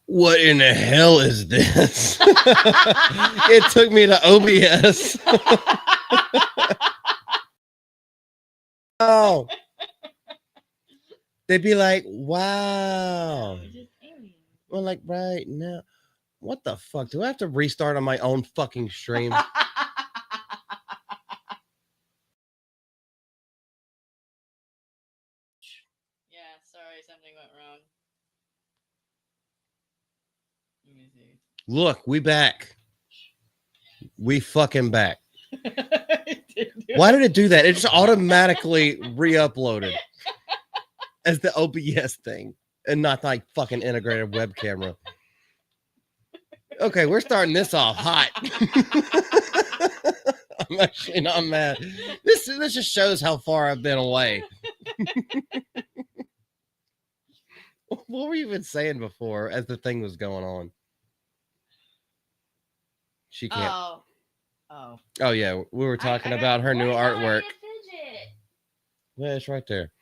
What in the hell is this? It took me to OBS. Oh, they'd be like, wow. Well, like right now, what the fuck? Do I have to restart on my own fucking stream? Yeah, sorry, something went wrong. Let me see. Look, we back. We fucking back. Why did it do that? It just automatically re-uploaded as the OBS thing and not like fucking integrated web camera. Okay, we're starting this off hot. I'm actually not mad. This just shows how far I've been away. What were you even saying before as the thing was going on? She can't. Oh yeah, we were talking about her new artwork. Yeah, it's right there.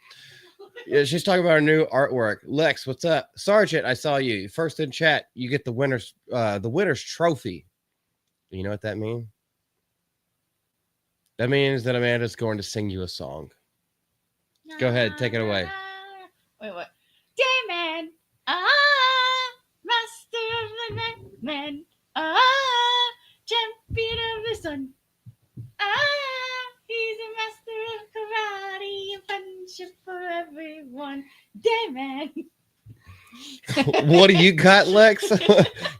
Yeah, she's talking about her new artwork. Lex, what's up? Sergeant, I saw you. First in chat, you get the winner's trophy. You know what that means? That means that Amanda's going to sing you a song. Go ahead, take it away. Wait, what? Dayman, master of the nightman, champion of the sun. He's a master of karate, a punch for everyone. Dayman. What do you got, Lex?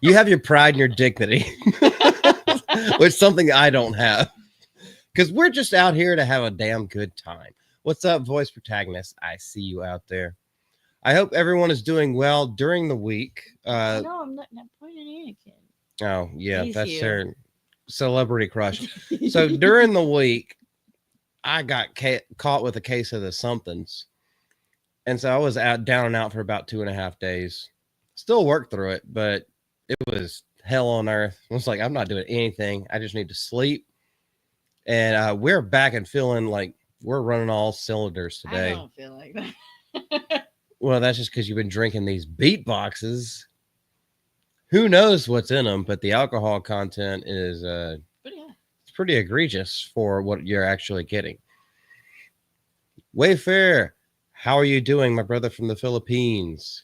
You have your pride and your dignity, which is something I don't have. Because we're just out here to have a damn good time. What's up, voice protagonist? I see you out there. I hope everyone is doing well during the week. No, I'm not pointing at Anakin. Oh, yeah, He's that's you. their celebrity crush. So during the week, I got caught with a case of the somethings. And so I was down and out for about 2.5 days. Still worked through it, but it was hell on earth. I was like, I'm not doing anything. I just need to sleep. And we're back and feeling like we're running all cylinders today. I don't feel like that. Well, that's just because you've been drinking these beat boxes. Who knows what's in them, but the alcohol content is it's pretty egregious for what you're actually getting. Wayfair, how are you doing, my brother from the Philippines?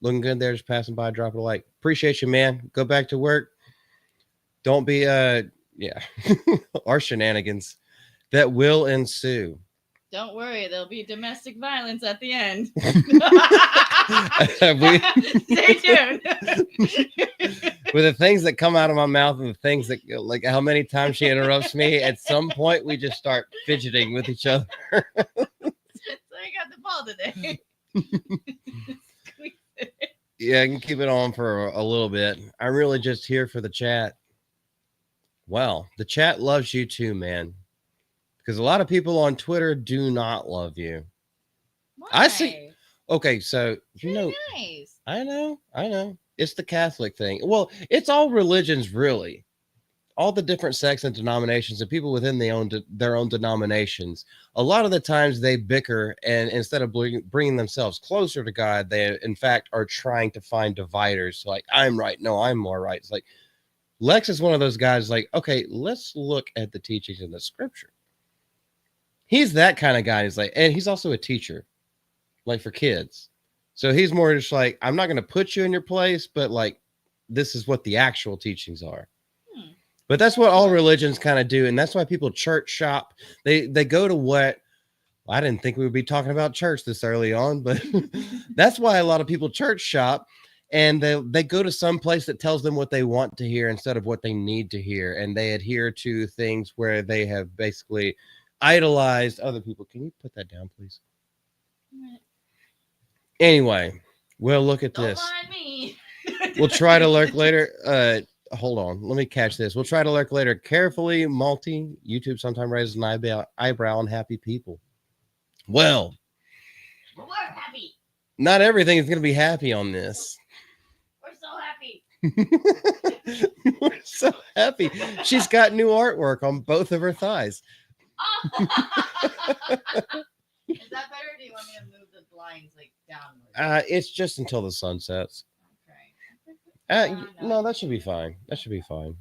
Looking good there, just passing by, dropping a like. Appreciate you, man. Go back to work. Don't be yeah, our shenanigans that will ensue. Don't worry, there'll be domestic violence at the end. Stay tuned. With the things that come out of my mouth and the things that, like how many times she interrupts me, at some point we just start fidgeting with each other. So I got the ball today. Yeah, I can keep it on for a little bit. I'm really just here for the chat. Well, the chat loves you too, man. Because a lot of people on Twitter do not love you. Why? I see. Okay, so you know, nice. I know. It's the Catholic thing. Well, it's all religions, really. All the different sects and denominations and people within their own denominations. A lot of the times they bicker, and instead of bringing themselves closer to God, they in fact are trying to find dividers. Like, I'm right. No, I'm more right. It's like Lex is one of those guys. Like, okay, let's look at the teachings in the scripture. He's that kind of guy. He's like, and he's also a teacher, like for kids. So he's more just like, I'm not going to put you in your place, but like, this is what the actual teachings are. But that's what all religions kind of do. And that's why people church shop. They go to what, I didn't think we would be talking about church this early on, but that's why a lot of people church shop, and they go to some place that tells them what they want to hear instead of what they need to hear. And they adhere to things where they have basically idolized other people. Can you put that down, please? Anyway, we'll look at this. Don't mind me. We'll try to lurk later. Hold on. Let me catch this. We'll try to lurk later. Carefully, Malty. YouTube sometimes raises an eyebrow on happy people. Well, We're happy. Not everything is going to be happy on this. We're so happy. We're so happy. She's got new artwork on both of her thighs. Is that better, or do you want me to move the blinds like downward? It's just until the sun sets. Okay. No, that should be fine. That should be fine.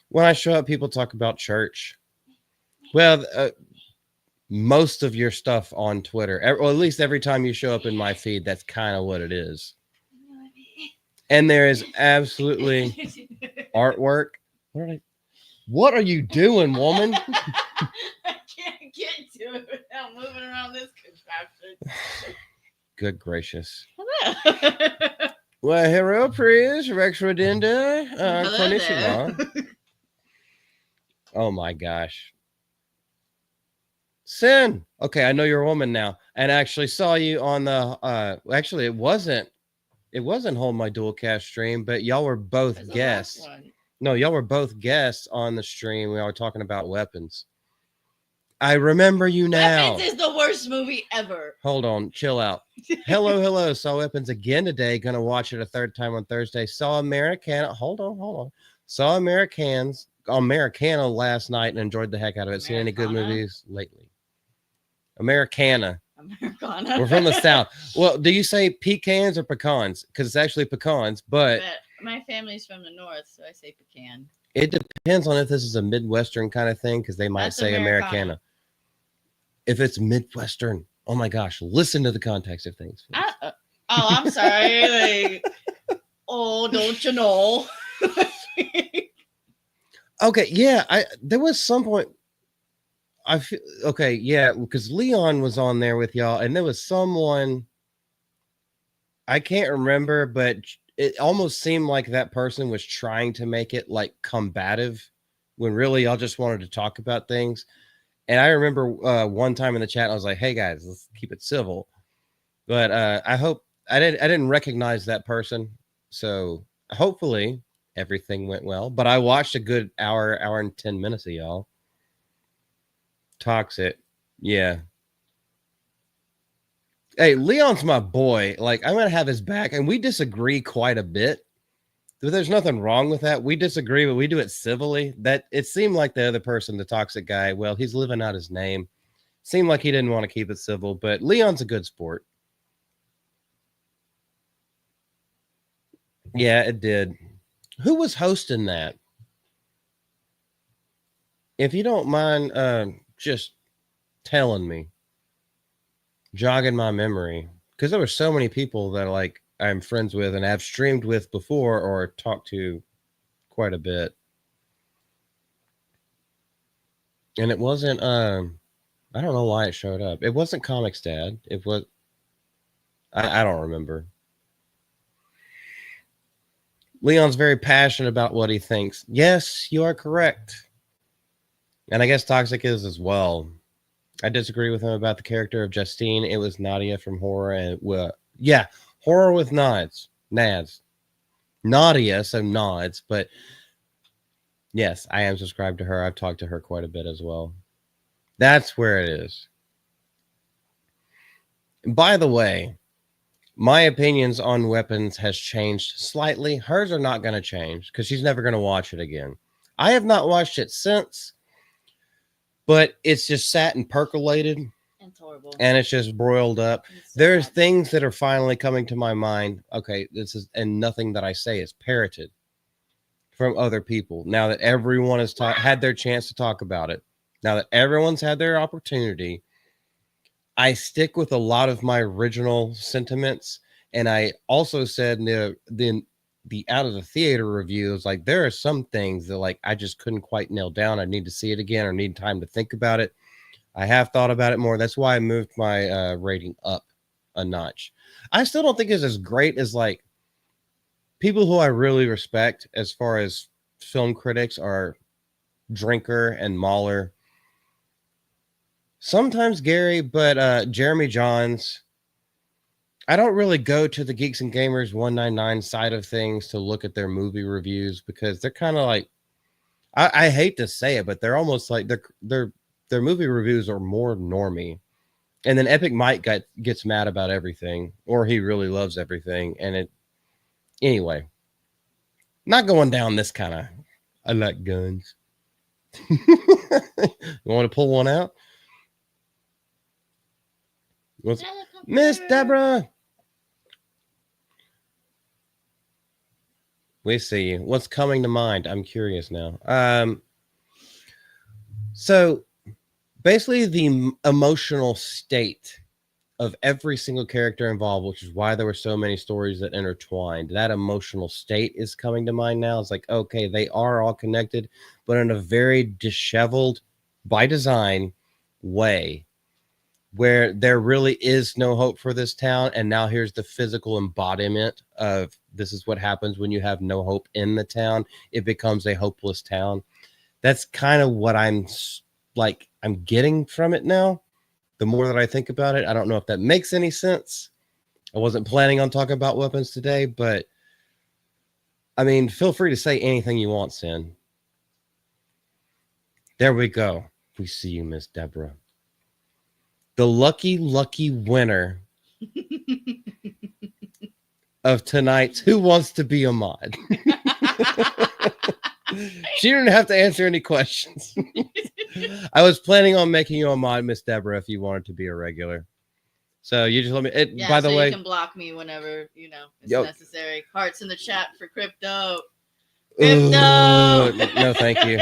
When I show up, people talk about church. Well, most of your stuff on Twitter, or at least every time you show up in my feed, that's kind of what it is. And there is absolutely artwork. What are you doing, woman? I can't get to it without moving around this contraption. Good gracious. Hello. Well, hello, Prius, Rex Rodenda, Hello konnichiwa. there. Oh my gosh. Sin. Okay, I know you're a woman now. And I actually saw you on the actually it wasn't Hold My Dual Cast stream, but y'all were both There's the last guests. one. No, y'all were both guests on the stream. We were talking about weapons. I remember you now. Weapons is the worst movie ever. Hold on, chill out. Hello. Saw Weapons again today. Gonna watch it a third time on Thursday. Saw Americana. Hold on. Saw Americana last night and enjoyed the heck out of it. Seen any good Americana? movies lately? Americana. Americana. We're from the South. Well, do you say pecans or pecans? Because it's actually pecans, but my family's from the north, so I say pecan. it depends on if this is a Midwestern kind of thing, because they might That's say Americana. Americana. If it's Midwestern, oh my gosh, listen to the context of things. I'm sorry. Don't you know? Okay, yeah, there was some point I feel okay, yeah, because Leon was on there with y'all, and there was someone I can't remember, but it almost seemed like that person was trying to make it like combative when really y'all just wanted to talk about things. And I remember one time in the chat, I was like, "Hey guys, let's keep it civil." But I hope I didn't recognize that person, so hopefully everything went well. But I watched a good hour and 10 minutes of y'all. Toxic, yeah. Hey, Leon's my boy. Like, I'm gonna have his back, and we disagree quite a bit. There's nothing wrong with that. We disagree, but we do it civilly. That it seemed like the other person, the toxic guy, well, he's living out his name. Seemed like he didn't want to keep it civil, but Leon's a good sport. Yeah, it did. Who was hosting that? If you don't mind just telling me, jogging my memory, because there were so many people that like I'm friends with and have streamed with before or talked to quite a bit. And it wasn't I don't know why it showed up. It wasn't Comics Dad. It was I don't remember. Leon's very passionate about what he thinks. Yes, you are correct. And I guess Toxic is as well. I disagree with him about the character of Justine. It was Nadia from Horror, and yeah, Horror with Nads. Nadia, so nods, but yes, I am subscribed to her. I've talked to her quite a bit as well. That's where it is. By the way, my opinions on weapons has changed slightly. Hers are not going to change because she's never going to watch it again. I have not watched it since, but it's just sat and percolated. It's horrible. And it's just broiled up. So there's bad. Things that are finally coming to my mind. Okay, this is, and nothing that I say is parroted from other people. Now that everyone has had their chance to talk about it, now that everyone's had their opportunity, I stick with a lot of my original sentiments. And I also said in the Out of the Theater reviews, like there are some things that like I just couldn't quite nail down. I need to see it again or need time to think about it. I have thought about it more. That's why I moved my rating up a notch. I still don't think it's as great as like people who I really respect as far as film critics are Drinker and Mahler. Sometimes Gary, but Jeremy Johns. I don't really go to the Geeks and Gamers 199 side of things to look at their movie reviews because they're kind of like, I hate to say it, but they're almost like their movie reviews are more normie. And then Epic Mike gets mad about everything, or he really loves everything. And anyway, not going down this kind of, I like guns. You want to pull one out? Miss Deborah. We see you. What's coming to mind? I'm curious now. So basically, the emotional state of every single character involved, which is why there were so many stories that intertwined. That emotional state is coming to mind now. It's like, okay, they are all connected, but in a very disheveled, by design way, where there really is no hope for this town. And now here's the physical embodiment of this is what happens when you have no hope in the town. It becomes a hopeless town. That's kind of what I'm getting from it now. The more that I think about it, I don't know if that makes any sense. I wasn't planning on talking about weapons today, but I mean, feel free to say anything you want, Sin. There we go. We see you, Miss Deborah. The lucky winner of tonight's Who Wants to Be a Mod. She didn't have to answer any questions. I was planning on making you a mod, Miss Deborah, if you wanted to be a regular. So you just let me. Yeah, by the so way, you can block me whenever it's Yo. necessary. Hearts in the chat for crypto. No, thank you.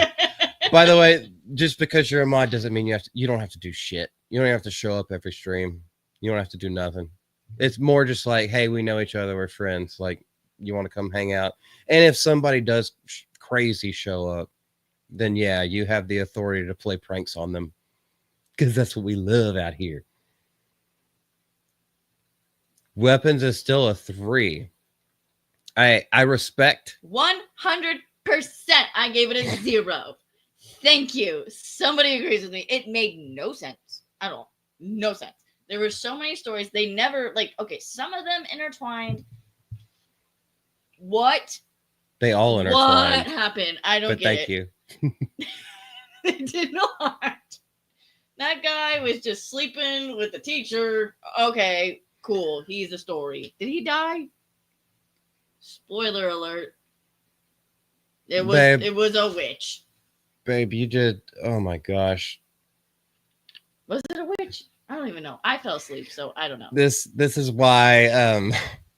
By the way, just because you're a mod doesn't mean you don't have to do shit. You don't have to show up every stream. You don't have to do nothing. It's more just like, hey, we know each other, we're friends. Like, you want to come hang out. And if somebody does crazy show up, then yeah, you have the authority to play pranks on them. Because that's what we love out here. Weapons is still a 3. I respect 100%. I gave it a 0. Thank you. Somebody agrees with me. It made no sense at all. No sense. There were so many stories. They never okay, some of them intertwined. What? They all intertwined. What happened? I don't but get thank it. you. They did not. That guy was just sleeping with the teacher. Okay, cool. He's a story. Did he die? Spoiler alert. It was a witch. Babe, you did. Oh my gosh. Was it a witch? I don't even know. I fell asleep, so I don't know. This is why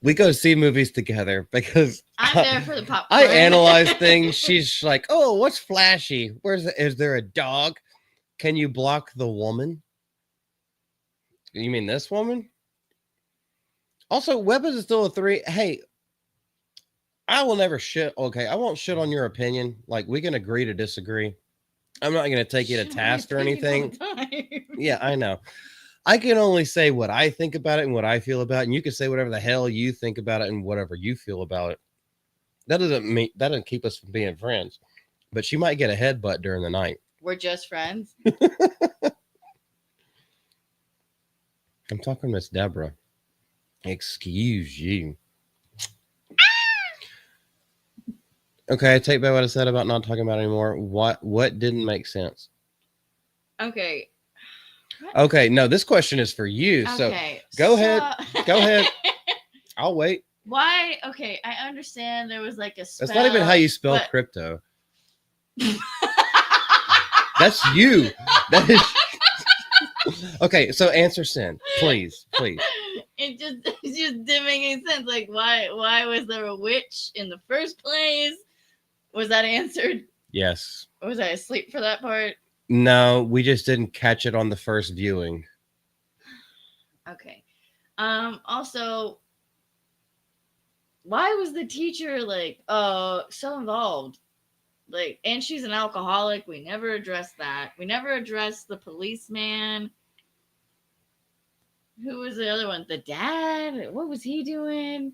we go see movies together, because I'm there for the popcorn. I analyze things. She's like, "Oh, what's flashy? Is there a dog? Can you block the woman? You mean this woman?" Also, weapons is still a 3. Hey, I will never shit. Okay, I won't shit on your opinion. Like, we can agree to disagree. I'm not going to take you to task or anything. Yeah, I know. I can only say what I think about it and what I feel about it, and you can say whatever the hell you think about it and whatever you feel about it. That doesn't keep us from being friends. But she might get a headbutt during the night. We're just friends. I'm talking to Miss Deborah. Excuse you. Okay, I take back what I said about not talking about it anymore. What didn't make sense? Okay. Okay, no, this question is for you. Okay, so go ahead. Go ahead. I'll wait. Why? Okay, I understand there was like a spell. That's not even how you spell crypto. That's you. That is. Okay, so answer Sin, please. It just didn't make any sense. Like, why was there a witch in the first place? Was that answered? Yes. Or was I asleep for that part? No, we just didn't catch it on the first viewing. Okay. Also, why was the teacher so involved? Like, and she's an alcoholic. We never addressed that. We never addressed the policeman. Who was the other one? The dad? What was he doing?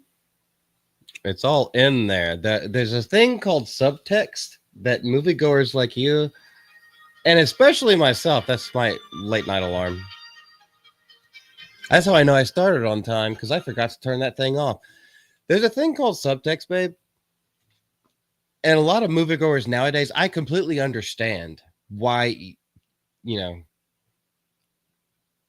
It's all in there. There's a thing called subtext that moviegoers like you, and especially myself, that's my late night alarm. That's how I know I started on time, because I forgot to turn that thing off. There's a thing called subtext, babe. And a lot of moviegoers nowadays, I completely understand why,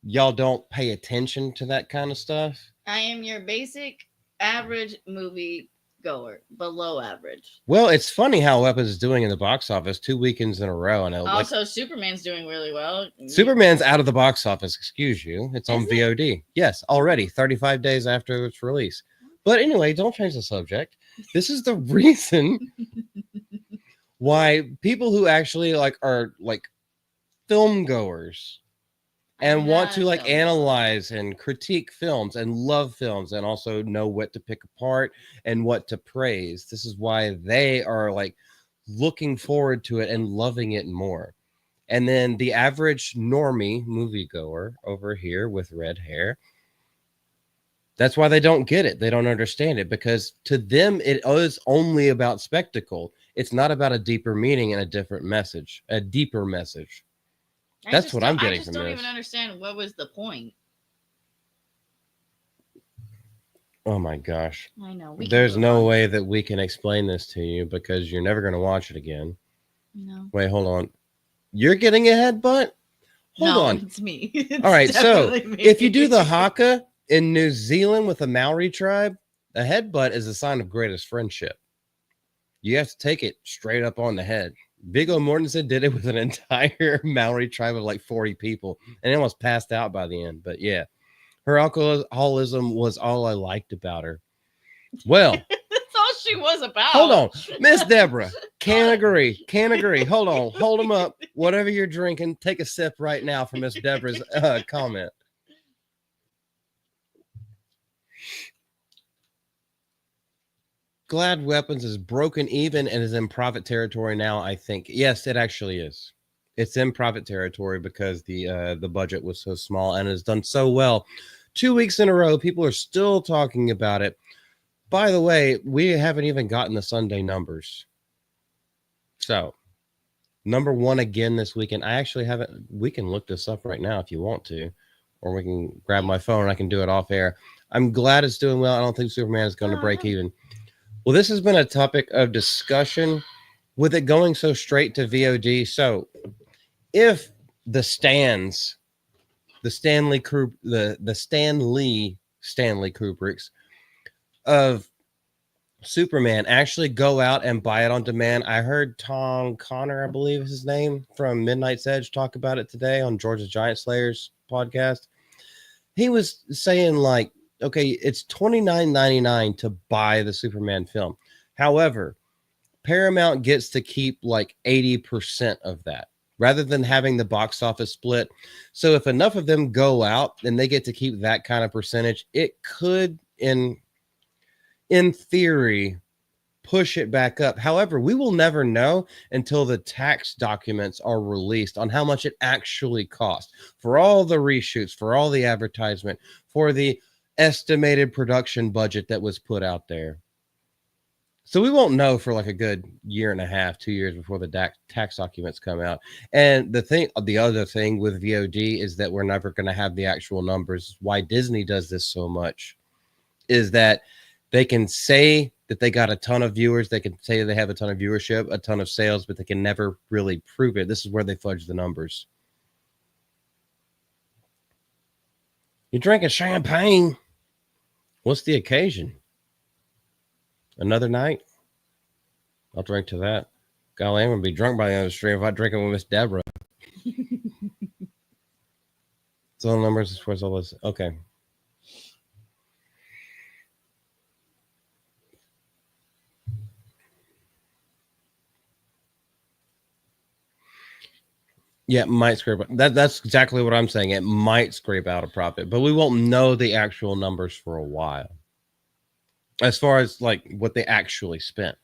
y'all don't pay attention to that kind of stuff. I am your basic average movie goer, below average. Well, it's funny how Weapons is doing in the box office 2 weekends in a row. And also, Superman's doing really well. Superman's out of the box office, excuse you. It's on VOD. Yes, already 35 days after its release. But anyway, don't change the subject. This is the reason why people who actually like are like film goers I'm and want not to a like film goer. analyze and critique films and love films and also know what to pick apart and what to praise. This is why they are like looking forward to it and loving it more. And then the average normie moviegoer over here with red hair, that's why they don't get it. They don't understand it because to them it is only about spectacle. It's not about a deeper meaning and a different message, a deeper message. That's what I'm I getting just from don't this. even understand what was the point. Oh my gosh. I know. We can There's move no on. way that we can explain this to you because you're never going to watch it again. No. Wait, hold on. You're getting a headbutt? Hold No, on. it's me. All right, so definitely me. if you do the haka in New Zealand with the Maori tribe, a headbutt is a sign of greatest friendship. You have to take it straight up on the head. Viggo Mortensen did it with an entire Maori tribe of like 40 people and almost passed out by the end. But yeah, her alcoholism was all I liked about her. Well, That's all she was about. hold on. Miss Deborah, can't agree. Can't agree. Hold on. Hold them up. Whatever you're drinking, take a sip right now for Miss Deborah's comment. Glad Weapons is broken even and is in profit territory now, I think. Yes, it actually is. It's in profit territory because the budget was so small and has done so well. 2 weeks in a row, people are still talking about it. By the way, we haven't even gotten the Sunday numbers. So, number one again this weekend. I actually haven't. We can look this up right now if you want to, or we can grab my phone and I can do it off air. I'm glad it's doing well. I don't think Superman is going to break even. Well, this has been a topic of discussion with it going so straight to VOD. So, if the stands, the Stanley Stanley Kubricks of Superman actually go out and buy it on demand. I heard Tom Connor, I believe is his name, from Midnight's Edge talk about it today on George's Giant Slayers podcast. He was saying like, okay, it's $29.99 to buy the Superman film. However, Paramount gets to keep like 80% of that rather than having the box office split. So if enough of them go out and they get to keep that kind of percentage, it could in theory push it back up. However, we will never know until the tax documents are released on how much it actually cost for all the reshoots, for all the advertisement, for the estimated production budget that was put out there. So we won't know for like a good year and a half, 2 years before the tax documents come out. And the other thing with VOD is that we're never going to have the actual numbers. Why Disney does this so much is that they can say that they got a ton of viewers. They can say they have a ton of viewership, a ton of sales, but they can never really prove it. This is where they fudge the numbers. You're drinking champagne. What's the occasion? Another night? I'll drink to that. Golly, I'm going to be drunk by the end of the stream if I drink it with Miss Deborah. So the numbers as far as all this. Okay. Yeah, it might scrape that's exactly what I'm saying. It might scrape out a profit, but we won't know the actual numbers for a while. As far as like what they actually spent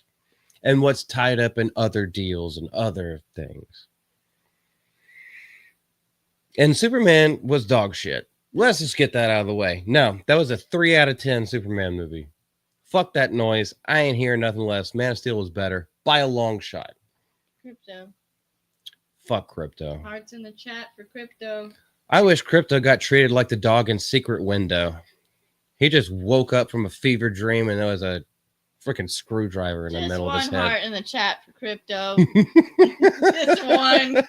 and what's tied up in other deals and other things. And Superman was dog shit. Let's just get that out of the way. No, that was a 3 out of 10 Superman movie. Fuck that noise. I ain't hearing nothing less. Man of Steel was better by a long shot. Crypto. Fuck Crypto. Hearts in the chat for Crypto. I wish Crypto got treated like the dog in Secret Window. He just woke up from a fever dream and there was a freaking screwdriver in the middle of his One heart head. in the chat for Crypto. Just one.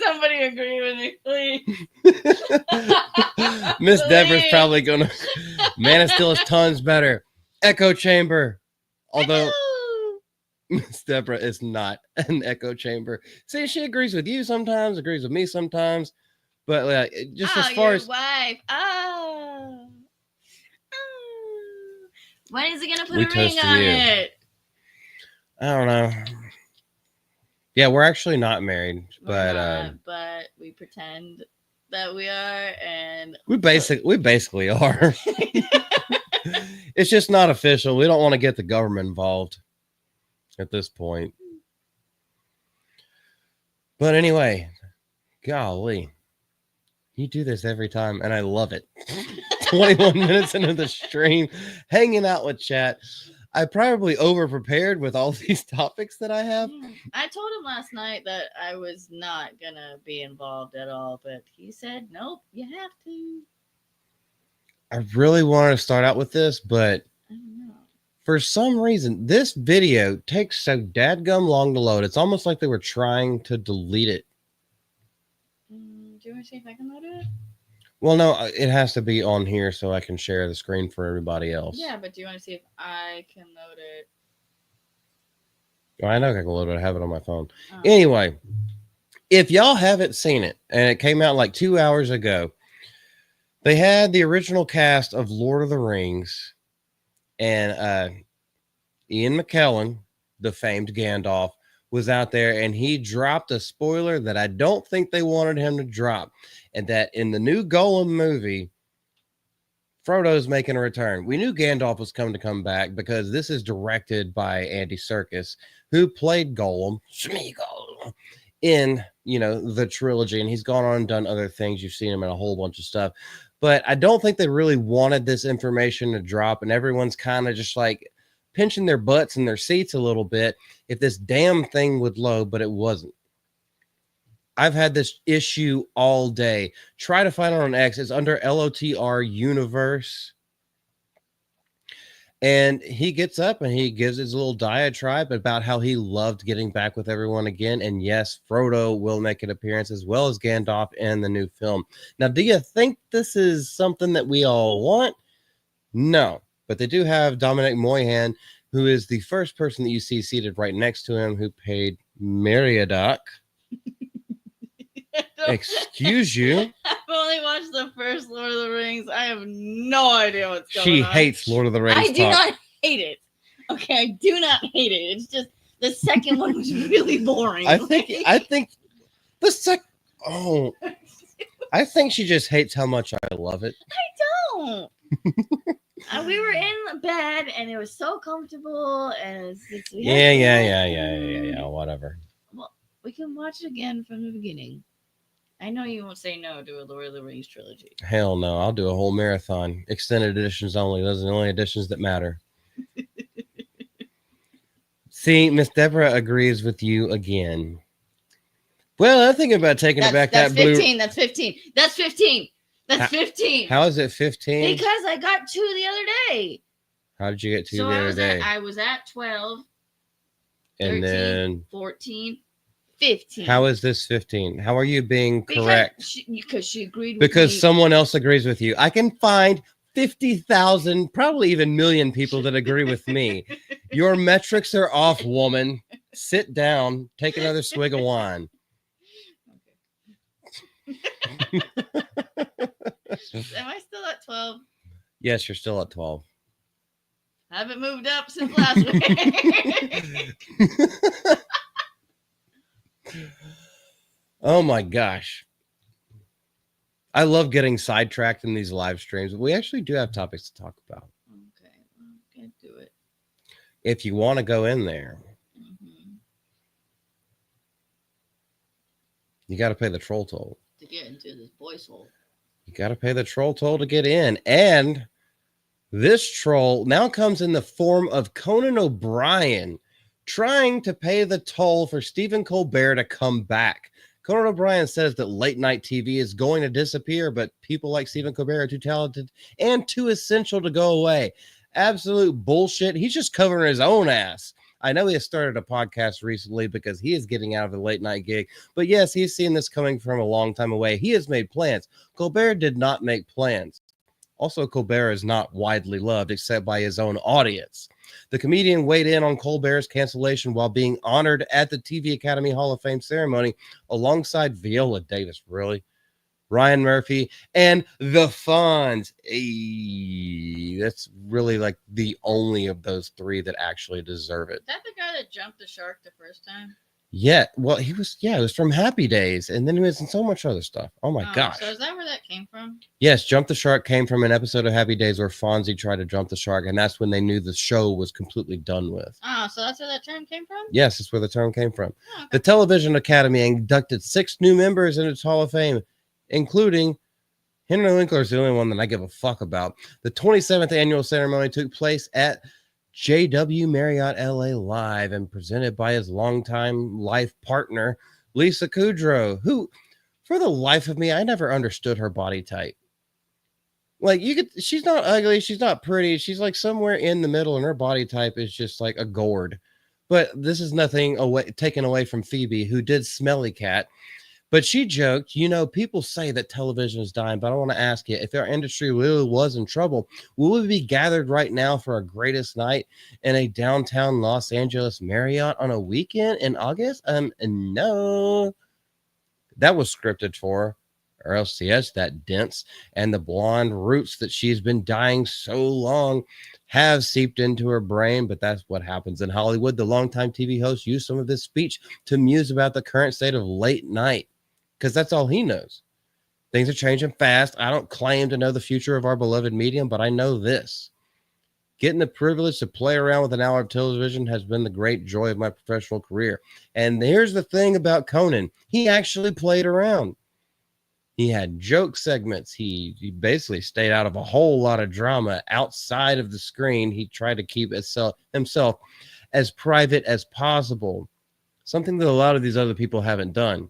Somebody agree with me, please. Miss Deborah's probably gonna. Man of Steel is tons better. Echo Chamber. Although Miss Deborah is not an echo chamber. See, she agrees with you sometimes, agrees with me sometimes, but just as far as wife. When is he gonna put We a ring toast to on you. it? I don't know. Yeah, we're actually not married, We're but not, but we pretend that we are, and we basically are. It's just not official. We don't want to get the government involved at this point. But anyway, golly, you do this every time, and I love it. 21 minutes into the stream, hanging out with chat. I probably over prepared with all these topics that I have. I told him last night that I was not gonna be involved at all, but he said, "Nope, you have to." I really wanted to start out with this, but I don't know. for some reason, this video takes so dadgum long to load. It's almost like they were trying to delete it. Do you want to see if I can load it? Well, no, it has to be on here so I can share the screen for everybody else. Yeah, but do you want to see if I can load it? Well, I know I can load it. I have it on my phone. Anyway, if y'all haven't seen it, and it came out like 2 hours ago, they had the original cast of Lord of the Rings, and Ian McKellen, the famed Gandalf, was out there, and he dropped a spoiler that I don't think they wanted him to drop, and that in the new Gollum movie, Frodo's making a return. We knew Gandalf was coming to come back because this is directed by Andy Serkis, who played Gollum, Smeagol, in, the trilogy, and he's gone on and done other things. You've seen him in a whole bunch of stuff, but I don't think they really wanted this information to drop, and everyone's kind of just like pinching their butts in their seats a little bit if this damn thing would load, but it wasn't. I've had this issue all day. Try to find it on X. It's under LOTR Universe. And he gets up and he gives his little diatribe about how he loved getting back with everyone again. And yes, Frodo will make an appearance as well as Gandalf in the new film. Now, do you think this is something that we all want? No. But they do have Dominic Moynihan, who is the first person that you see seated right next to him, who played Meriadoc. Excuse you. I've only watched the first Lord of the Rings. I have no idea what's going on. She hates Lord of the Rings. I do not hate it. Okay, I do not hate it. It's just the second one was really boring. I think the I think she just hates how much I love it. I don't. We were in bed and it was so comfortable, and Yeah, whatever. Well, we can watch it again from the beginning. I know you won't say no to a Lord of the Rings trilogy. Hell no, I'll do a whole marathon. Extended editions only. Those are the only editions that matter. See, Miss Deborah agrees with you again. Well, I'm thinking about taking it back. That's 15. That's 15. That's 15. That's 15. How is it 15? Because I got 2 the other day. How did you get 2 the other day? I was at 12. And 13, then 14. 15. How is this 15? How are you being correct? Because she agreed with me. Because someone else agrees with you. I can find 50,000, probably even million people that agree with me. Your metrics are off, woman. Sit down. Take another swig of wine. Okay. Am I still at 12? Yes, you're still at 12. I haven't moved up since last week. Oh my gosh. I love getting sidetracked in these live streams. We actually do have topics to talk about. Okay, well, can't do it. If you want to go in there, you got to pay the troll toll. To get into this voice hole. You got to pay the troll toll to get in. And this troll now comes in the form of Conan O'Brien trying to pay the toll for Stephen Colbert to come back. Conan O'Brien says that late night TV is going to disappear, but people like Stephen Colbert are too talented and too essential to go away. Absolute bullshit. He's just covering his own ass. I know he has started a podcast recently because he is getting out of the late night gig. But yes, he's seen this coming from a long time away. He has made plans. Colbert did not make plans. Also, Colbert is not widely loved except by his own audience. The comedian weighed in on Colbert's cancellation while being honored at the TV Academy Hall of Fame ceremony alongside Viola Davis. Really? Ryan Murphy, and the Fonz. That's really like the only of those three that actually deserve it. Is that the guy that jumped the shark the first time? Yeah, well, it was from Happy Days, and then he was in so much other stuff. Oh my gosh. So is that where that came from? Yes, Jump the Shark came from an episode of Happy Days where Fonzie tried to jump the shark, and that's when they knew the show was completely done with. Oh, so that's where that term came from? Yes, that's where the term came from. Oh, okay. The Television Academy inducted 6 new members in its Hall of Fame, including Henry Winkler is the only one that I give a fuck about. The 27th annual ceremony took place at JW Marriott LA Live and presented by his longtime life partner, Lisa Kudrow, who, for the life of me, I never understood her body type. Like, she's not ugly, she's not pretty, she's like somewhere in the middle, and her body type is just like a gourd. But this is nothing taken away from Phoebe, who did Smelly Cat. But she joked, people say that television is dying, but I want to ask you, if our industry really was in trouble, will we be gathered right now for our greatest night in a downtown Los Angeles Marriott on a weekend in August? No. That was scripted for her LCS, that dense, and the blonde roots that she's been dyeing so long have seeped into her brain, but that's what happens in Hollywood. The longtime TV host used some of this speech to muse about the current state of late night, because that's all he knows. Things are changing fast. I don't claim to know the future of our beloved medium, but I know this. Getting the privilege to play around with an hour of television has been the great joy of my professional career. And here's the thing about Conan. He actually played around. He had joke segments. He basically stayed out of a whole lot of drama outside of the screen. He tried to keep himself as private as possible, something that a lot of these other people haven't done.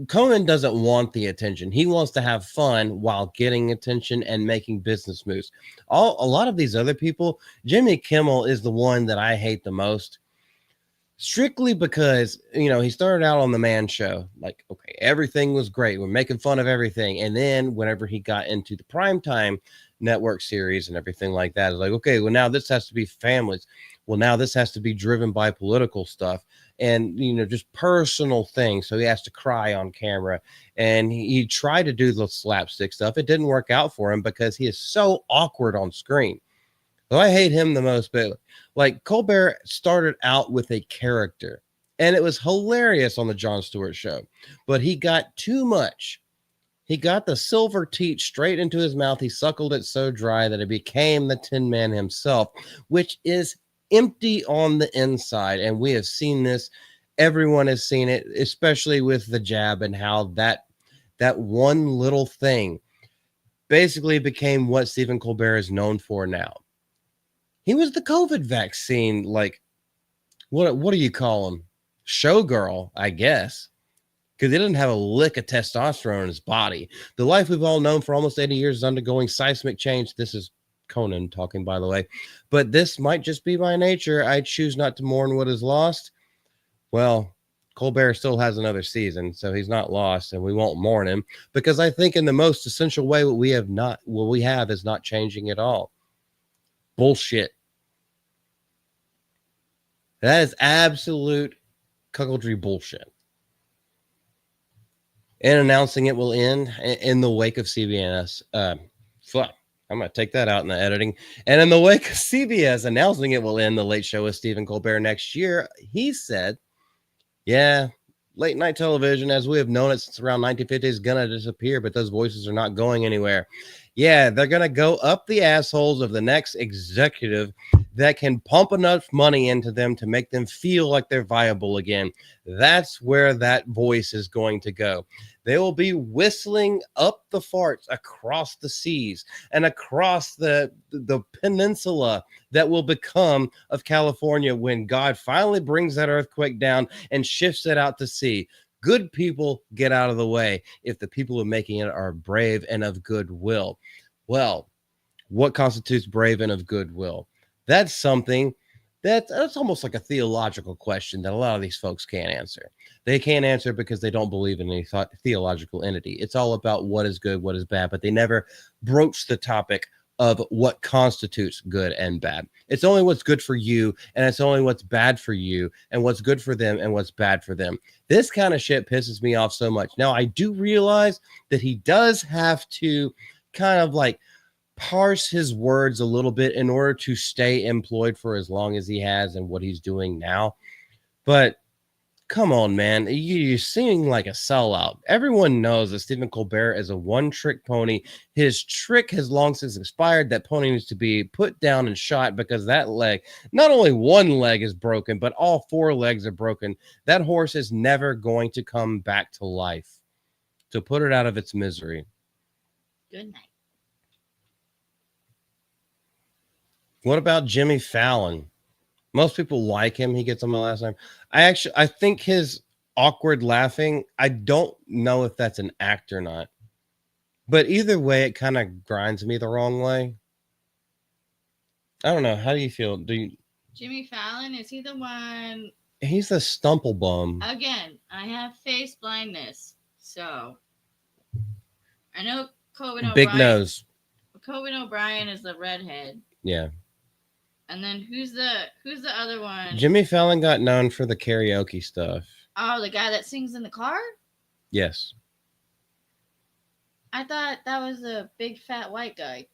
Conan doesn't want the attention. He wants to have fun while getting attention and making business moves. A lot of these other people, Jimmy Kimmel is the one that I hate the most. Strictly because, he started out on the Man Show. Like, okay, everything was great. We're making fun of everything. And then whenever he got into the primetime network series and everything like that, it's like, okay, well, now this has to be families. Well, now this has to be driven by political stuff and, just personal things. So he has to cry on camera. And he tried to do the slapstick stuff. It didn't work out for him because he is so awkward on screen. So I hate him the most, but like Colbert started out with a character and it was hilarious on the Jon Stewart show, but he got too much. He got the silver teat straight into his mouth. He suckled it so dry that it became the Tin Man himself, which is empty on the inside. And we have seen this. Everyone has seen it, especially with the jab and how that one little thing basically became what Stephen Colbert is known for now. He was the COVID vaccine, like, what do you call him? Showgirl, I guess. Because he didn't have a lick of testosterone in his body. The life we've all known for almost 80 years is undergoing seismic change. This is Conan talking, by the way. But this might just be my nature. I choose not to mourn what is lost. Well, Colbert still has another season, so he's not lost, and we won't mourn him. Because I think in the most essential way, what we have is not changing at all. Bullshit. That is absolute cuckoldry bullshit. And announcing it will end in the wake of CBS. Fuck. I'm going to take that out in the editing. And in the wake of CBS announcing it will end the Late Show with Stephen Colbert next year, he said, yeah, late night television, as we have known it since around 1950, is going to disappear, but those voices are not going anywhere. Yeah, they're going to go up the assholes of the next executive that can pump enough money into them to make them feel like they're viable again. That's where that voice is going to go. They will be whistling up the farts across the seas and across the peninsula that will become of California when God finally brings that earthquake down and shifts it out to sea. Good people get out of the way if the people who are making it are brave and of goodwill. Well, what constitutes brave and of goodwill? That's something that's almost like a theological question that a lot of these folks can't answer. They can't answer because they don't believe in any theological entity. It's all about what is good, what is bad, but they never broach the topic, of what constitutes good and bad. It's only what's good for you, and it's only what's bad for you, and what's good for them and what's bad for them. This kind of shit pisses me off so much. Now, I do realize that he does have to kind of like parse his words a little bit in order to stay employed for as long as he has and what he's doing now. But come on, man. You're seeming like a sellout. Everyone knows that Stephen Colbert is a one-trick pony. His trick has long since expired. That pony needs to be put down and shot because that leg, not only one leg is broken, but all four legs are broken. That horse is never going to come back to life. So put it out of its misery. Good night. What about Jimmy Fallon? Most people like him. He gets on my last name. I think his awkward laughing, I don't know if that's an act or not. But either way, it kind of grinds me the wrong way. I don't know. How do you feel? Jimmy Fallon, is he the one? He's the stumple bum. Again, I have face blindness. So I know Coben O'Brien. Big nose. Coben O'Brien is the redhead. Yeah. And then who's the other one? Jimmy Fallon got known for the karaoke stuff. Oh, the guy that sings in the car? Yes. I thought that was the big fat white guy.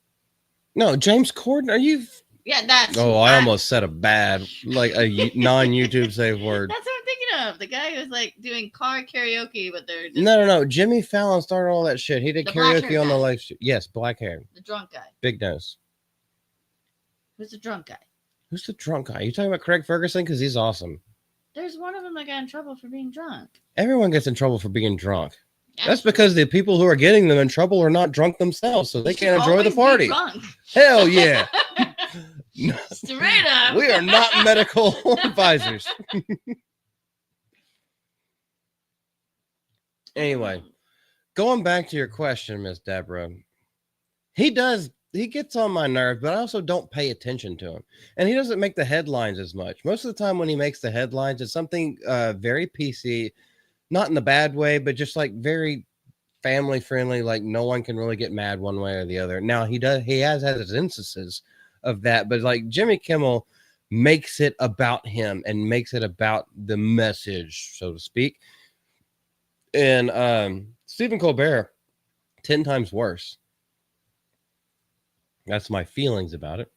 No, James Corden. Are you? Yeah, that's. Oh, I almost said a bad, like a non-YouTube safe word. That's what I'm thinking of. The guy who's like doing car karaoke, but they're just... No. Jimmy Fallon started all that shit. He did karaoke on the live stream. Yes, black hair. The drunk guy. Big nose. Who's the drunk guy? Who's the drunk guy? You talking about Craig Ferguson? Because he's awesome. There's one of them that got in trouble for being drunk. Everyone gets in trouble for being drunk. Yeah. That's because the people who are getting them in trouble are not drunk themselves, so they can't enjoy the party. Hell yeah. Straight up. We are not medical advisors. Anyway, going back to your question, Miss Deborah, he gets on my nerve, but I also don't pay attention to him. And he doesn't make the headlines as much. Most of the time when he makes the headlines, it's something very PC, not in the bad way, but just like very family friendly, like no one can really get mad one way or the other. Now he has had his instances of that, but like Jimmy Kimmel makes it about him and makes it about the message, so to speak. And Stephen Colbert, 10 times worse. That's my feelings about it.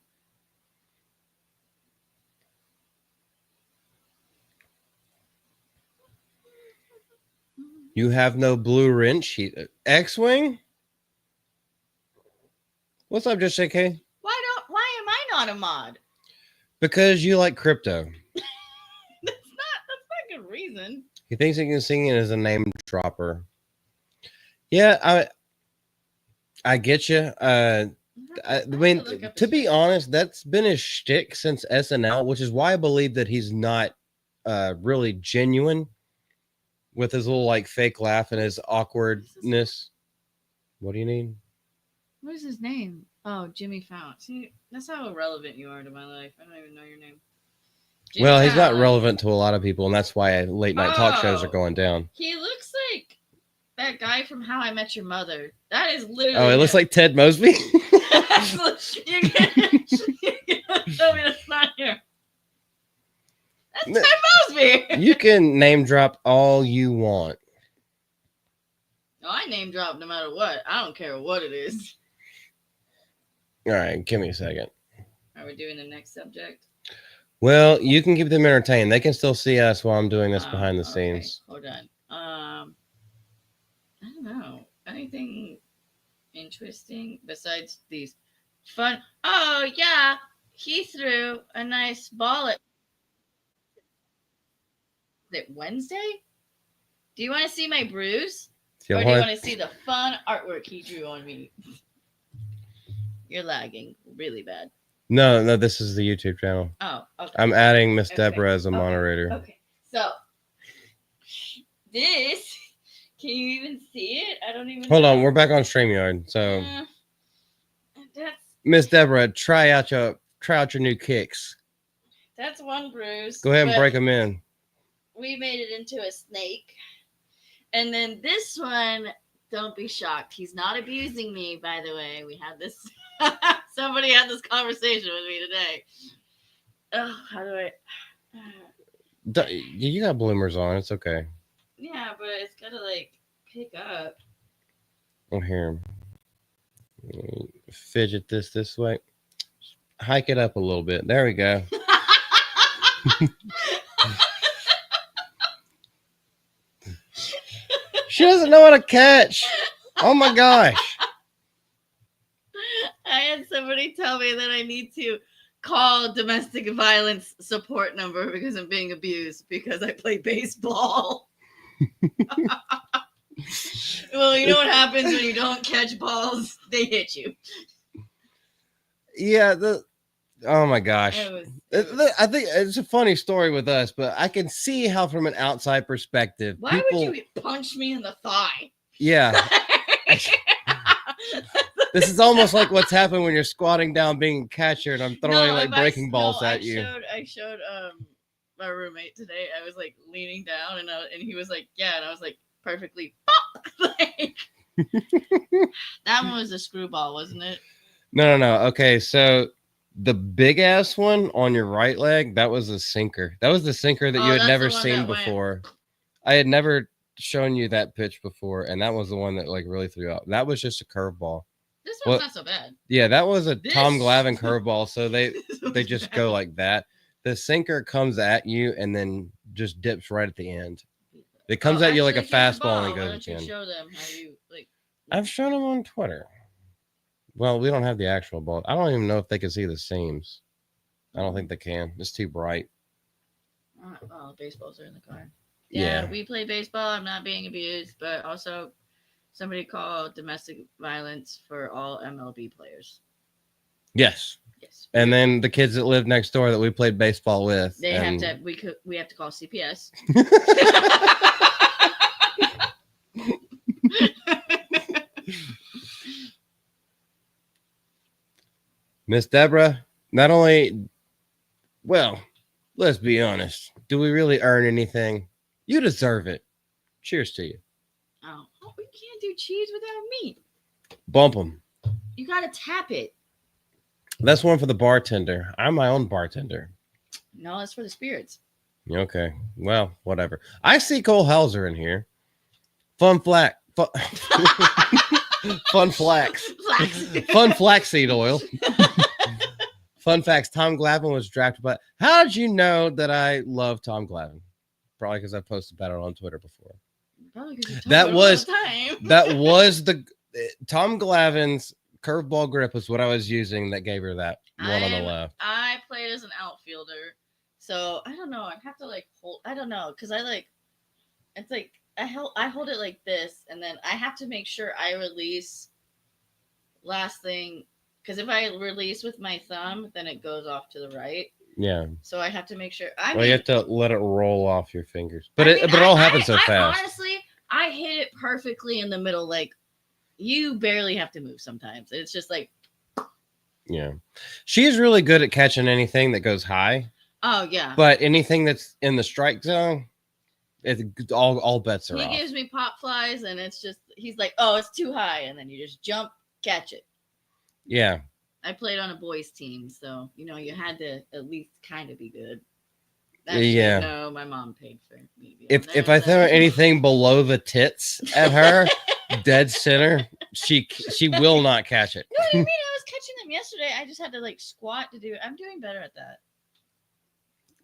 You have no blue wrench. X-Wing? What's up, Just JK? Why am I not a mod? Because you like crypto. That's not a good reason. He thinks he can sing it as a name dropper. Yeah, I get you. I mean, to be honest, that's been his shtick since SNL, which is why I believe that he's not really genuine with his little like fake laugh and his awkwardness. What do you need? What is his name? Oh, Jimmy Fallon. See, that's how irrelevant you are to my life. I don't even know your name. Jimmy Fallon. He's not relevant to a lot of people, and that's why late night talk shows are going down. He looks like that guy from How I Met Your Mother. That is literally. Oh, it looks like Ted Mosby. You're gonna tell me that's not him. That's Ted Mosby. You can name drop all you want. No, I name drop no matter what. I don't care what it is. All right, give me a second. Are we doing the next subject? Well, you can keep them entertained. They can still see us while I'm doing this behind the scenes. Hold on. I don't know. Anything interesting besides these fun? Oh, yeah. He threw a nice ball at... Is it Wednesday? Do you want to see my bruise? Or do you want to see the fun artwork he drew on me? You're lagging really bad. No, this is the YouTube channel. Oh, okay. I'm adding Miss Deborah as a moderator. Okay, so this, can you even see it? I don't even Hold know. on, we're back on StreamYard. So, Miss Deborah, try out your new kicks. That's one bruise. Go ahead and break them in. We made it into a snake. And then this one, don't be shocked. He's not abusing me, by the way. We had this Somebody had this conversation with me today. Oh, how do I? You got bloomers on. It's okay. Yeah, but it's gotta like pick up. Oh, here. Fidget this way. Hike it up a little bit. There we go. She doesn't know how to catch. Oh my gosh. I had somebody tell me that I need to call domestic violence support number because I'm being abused because I play baseball. Well, you know what happens when you don't catch balls? They hit you. Yeah, oh my gosh. I think it's a funny story with us, but I can see how from an outside perspective, why would you punch me in the thigh? Yeah. This is almost like what's happened when you're squatting down being a catcher and I'm throwing breaking balls at you. I showed my roommate today. I was like leaning down and he was like, yeah, and I was like perfectly like, that one was a screwball, wasn't it? No. Okay, so the big ass one on your right leg, that was a sinker. That was the sinker that you had never seen before. I had never shown you that pitch before, and that was the one that really threw out. That was just a curveball. This one's not so bad. Yeah, that was a Tom Glavine curveball. So they just go like that. The sinker comes at you and then just dips right at the end. It comes at you like a fastball and goes at the end. Show them how you like. I've shown them on Twitter. Well, we don't have the actual ball. I don't even know if they can see the seams. I don't think they can. It's too bright. Oh, baseballs are in the car. Yeah, we play baseball. I'm not being abused, but also somebody call domestic violence for all MLB players. Yes. And then the kids that live next door that we played baseball with. They have to. We have to call CPS. Miss Deborah, not only, well, let's be honest. Do we really earn anything? You deserve it. Cheers to you. Oh, we can't do cheese without meat. Bump them. You gotta tap it. That's one for the bartender. I'm my own bartender. No, that's for the spirits. Okay. Well, whatever. I see Cole Hauser in here. Fun flax. Fun flaxseed oil. Fun facts. Tom Glavine was drafted by. How did you know that I love Tom Glavine? Probably because I posted about it on Twitter before. Probably because that was the Tom Glavine's curveball grip was what I was using that gave her that one on the left. I played as an outfielder, so I don't know. I have to hold. I don't know because it's like I hold it like this, and then I have to make sure I release last thing. Because if I release with my thumb, then it goes off to the right. Yeah. So I have to make sure. You have to let it roll off your fingers. But it all happens so fast. Honestly, I hit it perfectly in the middle. Like, you barely have to move sometimes. It's just like. Yeah. She's really good at catching anything that goes high. Oh, yeah. But anything that's in the strike zone, all bets are off. He gives me pop flies, and it's just, he's like, oh, it's too high. And then you just jump, catch it. Yeah. I played on a boys team, so you had to at least kind of be good. Yeah. No, my mom paid for me. If I throw anything below the tits at her, dead center, she will not catch it. What do you mean? I was catching them yesterday. I just had to squat to do it. I'm doing better at that.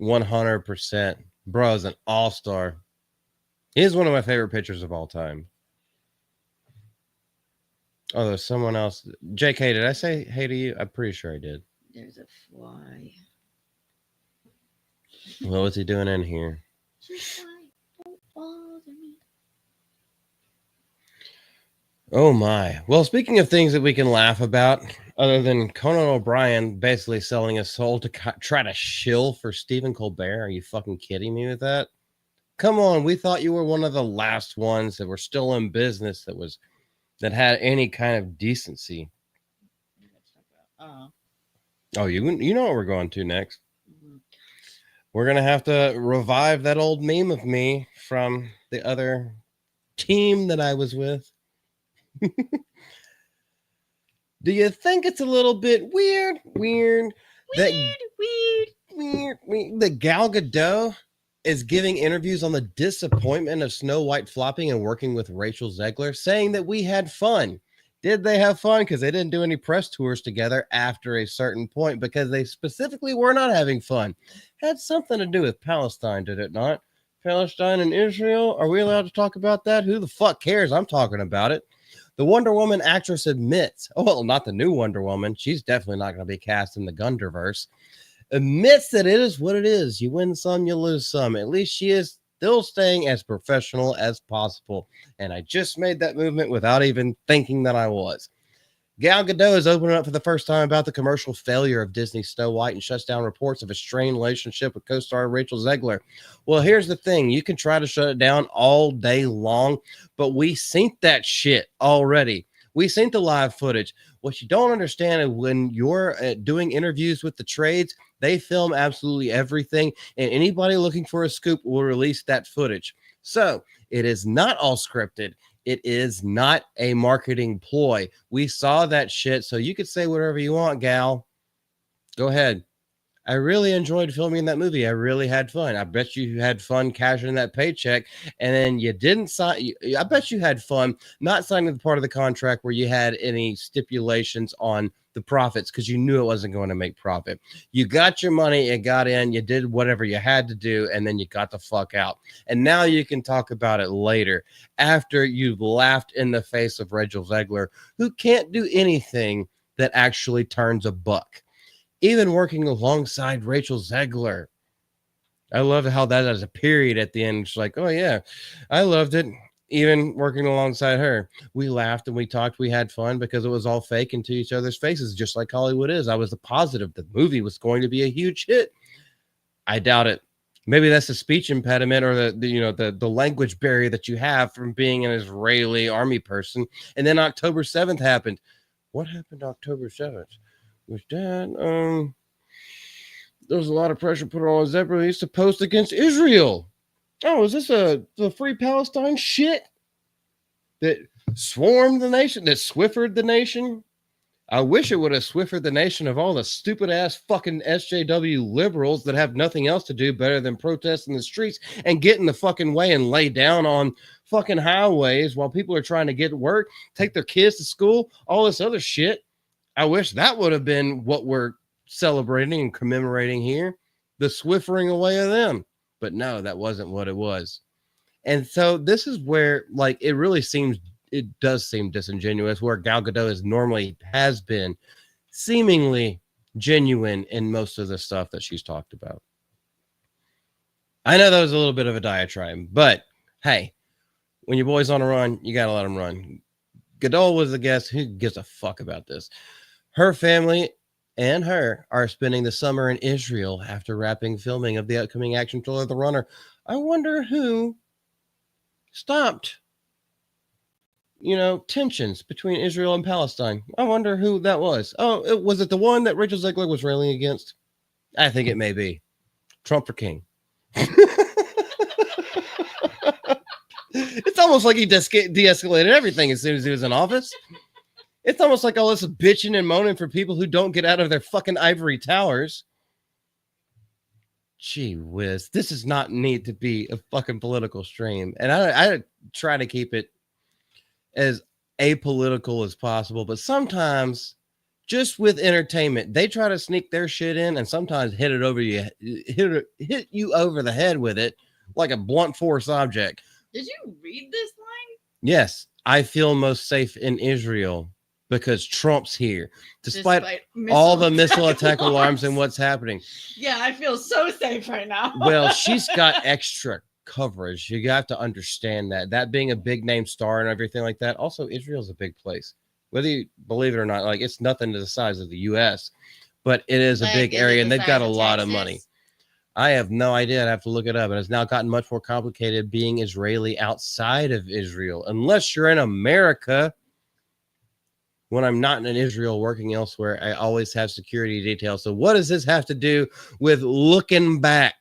100%. Bro is an all-star. He's one of my favorite pitchers of all time. Oh, there's someone else. JK, did I say hey to you? I'm pretty sure I did. There's a fly. Well, what's he doing in here? Oh my. Well, speaking of things that we can laugh about, other than Conan O'Brien basically selling his soul to try to shill for Stephen Colbert, are you fucking kidding me with that? Come on, we thought you were one of the last ones that were still in business that had any kind of decency. Oh, you know what we're going to next. Mm-hmm. We're going to have to revive that old meme of me from the other team that I was with. Do you think it's a little bit weird that Weird. that Gal Gadot is giving interviews on the disappointment of Snow White flopping and working with Rachel Zegler, saying that we had fun? Did they have fun? Because they didn't do any press tours together after a certain point because they specifically were not having fun. Had something to do with Palestine, did it not? Palestine and Israel? Are we allowed to talk about that? Who the fuck cares? I'm talking about it. The Wonder Woman actress admits, oh, well, not the new Wonder Woman. She's definitely not going to be cast in the Gunderverse. Admits that it is what it is. You win some, you lose some. At least she is still staying as professional as possible. And I just made that movement without even thinking that I was. Gal Gadot is opening up for the first time about the commercial failure of Disney's Snow White and shuts down reports of a strained relationship with co-star Rachel Zegler. Well, here's the thing. You can try to shut it down all day long, but we seen that shit already. We seen the live footage. What you don't understand is when you're doing interviews with the trades, they film absolutely everything, and anybody looking for a scoop will release that footage. So it is not all scripted. It is not a marketing ploy. We saw that shit, so you could say whatever you want, gal. Go ahead. I really enjoyed filming that movie. I really had fun. I bet you had fun cashing that paycheck, and then you didn't sign. I bet you had fun not signing the part of the contract where you had any stipulations on the profits because you knew it wasn't going to make profit. You got your money, you got in, you did whatever you had to do, and then you got the fuck out. And now you can talk about it later after you've laughed in the face of Rachel Zegler, who can't do anything that actually turns a buck. Even working alongside Rachel Zegler. I love how that has a period at the end. It's like, oh yeah, I loved it. Even working alongside her, we laughed and we talked. We had fun because it was all fake into each other's faces, just like Hollywood is. I was positive the movie was going to be a huge hit. I doubt it. Maybe that's the speech impediment or the language barrier that you have from being an Israeli army person. And then October 7th happened. What happened October 7th? Was that there was a lot of pressure put on Zeppelin to post against Israel. Oh, is this the Free Palestine shit that swarmed the nation, that Swiffered the nation? I wish it would have Swiffered the nation of all the stupid ass fucking SJW liberals that have nothing else to do better than protest in the streets and get in the fucking way and lay down on fucking highways while people are trying to get to work, take their kids to school, all this other shit. I wish that would have been what we're celebrating and commemorating here, the Swiffering away of them. But no, that wasn't what it was. And so this is where, like, it does seem disingenuous, where Gal Gadot normally has been seemingly genuine in most of the stuff that she's talked about. I know that was a little bit of a diatribe, but hey, when your boy's on a run, you got to let him run. Gadot was the guest. Who gives a fuck about this? Her family and her are spending the summer in Israel after wrapping filming of the upcoming action thriller The Runner. I wonder who stopped, tensions between Israel and Palestine. I wonder who that was. Oh, was it the one that Rachel Zegler was railing against? I think it may be. Trump for king. It's almost like he de-escalated everything as soon as he was in office. It's almost like all this bitching and moaning for people who don't get out of their fucking ivory towers. Gee whiz, this does not need to be a fucking political stream. And I try to keep it as apolitical as possible, but sometimes just with entertainment, they try to sneak their shit in and sometimes hit you over the head with it like a blunt force object. Did you read this line? Yes, I feel most safe in Israel because Trump's here, despite all the missile attack alarms and what's happening. Yeah, I feel so safe right now. Well, she's got extra coverage. You have to understand that being a big name star and everything like that. Also, Israel's a big place, whether you believe it or not. Like, it's nothing to the size of the U.S., but it is a big area, and they've got a lot of money. I have no idea. I'd have to look it up. And it's now gotten much more complicated being Israeli outside of Israel, unless you're in America. When I'm not in Israel working elsewhere, I always have security details. So what does this have to do with looking back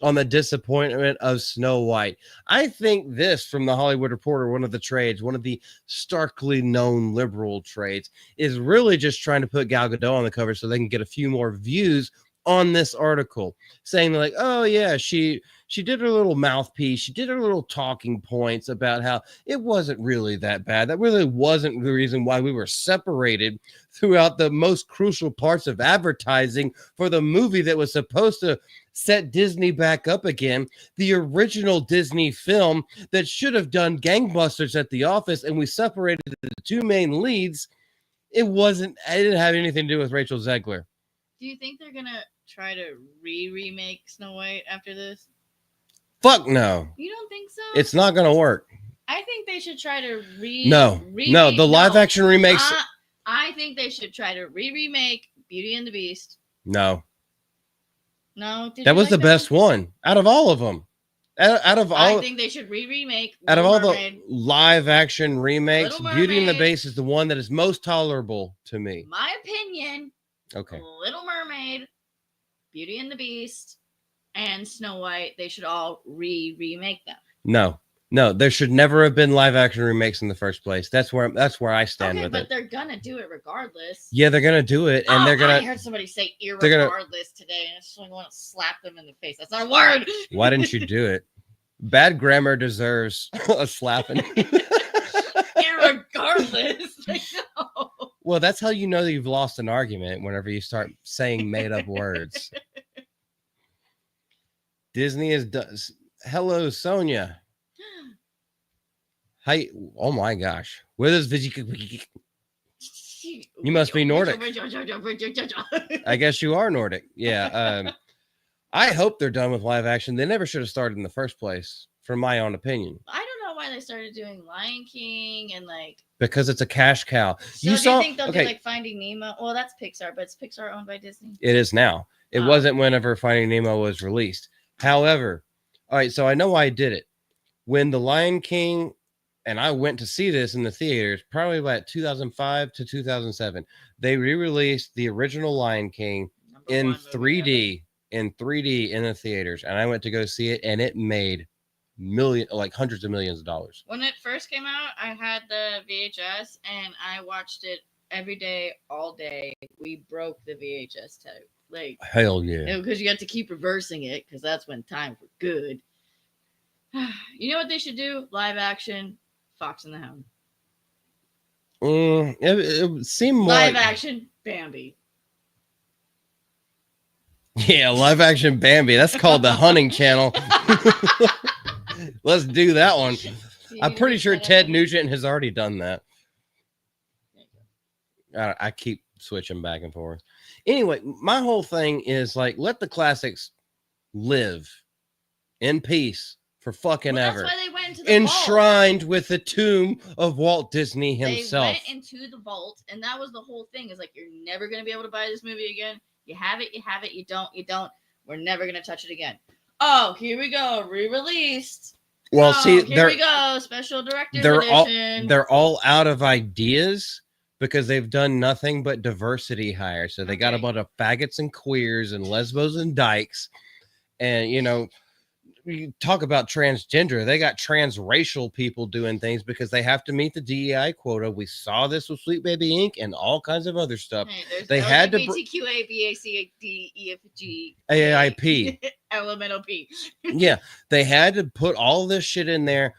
on the disappointment of Snow White. I think this, from the Hollywood Reporter, one of the trades, one of the starkly known liberal trades, is really just trying to put Gal Gadot on the cover so they can get a few more views on this article, saying like, oh yeah, she did her little mouthpiece, she did her little talking points about how it wasn't really that bad. That really wasn't the reason why we were separated throughout the most crucial parts of advertising for the movie that was supposed to set Disney back up again, the original Disney film that should have done gangbusters at the office, and we separated the two main leads. It didn't have anything to do with Rachel Zegler. Do you think they're gonna try to remake Snow White after this? Fuck no. You don't think so? It's not gonna work. I think they should try to the live action remakes. I think they should try to remake Beauty and the Beast. No. No, that was the best one out of all of them. Out of all, I think they should remake. Out of all the live action remakes, Beauty and the Beast is the one that is most tolerable to me. My opinion. Okay. Little Mermaid, Beauty and the Beast, and Snow White. They should all remake them. No, there should never have been live action remakes in the first place. That's where I stand with it. But they're gonna do it regardless. Yeah, they're gonna do it, and they're gonna. I heard somebody say irregardless today, and I just want to slap them in the face. That's not a word. Why didn't you do it? Bad grammar deserves a slapping. Irregardless. No. Well, that's how you know that you've lost an argument whenever you start saying made up words. Disney does. Hello, Sonia. Hi. Oh my gosh. Where does You must be Nordic. I guess you are Nordic. Yeah. I hope they're done with live action. They never should have started in the first place, from my own opinion. I don't know why they started doing Lion King and because it's a cash cow. So you think they'll do Finding Nemo? Well, that's Pixar, but it's Pixar owned by Disney. It is now. It wasn't whenever Finding Nemo was released. However, all right, so I know why I did it. When The Lion King, and I went to see this in the theaters, probably about 2005 to 2007. They re-released the original Lion King in 3D. In 3D in the theaters, and I went to go see it, and it made hundreds of millions of dollars. When it first came out, I had the VHS, and I watched it every day, all day. We broke the VHS tape. Hell yeah. Because you have to keep reversing it, because that's when times were good. You know what they should do? Live action, Fox and the Hound. It seemed more live action, Bambi. Yeah, live action Bambi. That's called the Hunting Channel. Let's do that one. I'm pretty sure Ted Nugent has already done that. I keep switching back and forth. Anyway, my whole thing is let the classics live in peace for fucking ever. That's why they went into the enshrined vault. With the tomb of Walt Disney himself. They went into the vault, and that was the whole thing. Is you're never going to be able to buy this movie again. You have it, you don't. We're never going to touch it again. Oh, here we go. Re-released. Well, see, here we go. Special director's edition. They're all out of ideas because they've done nothing but diversity hire. So they got a bunch of faggots and queers and lesbos and dykes. And, you talk about transgender, they got transracial people doing things because they have to meet the DEI quota. We saw this with Sweet Baby Inc. and all kinds of other stuff. Hey, they had to AIP elemental P. Yeah, they had to put all this shit in there.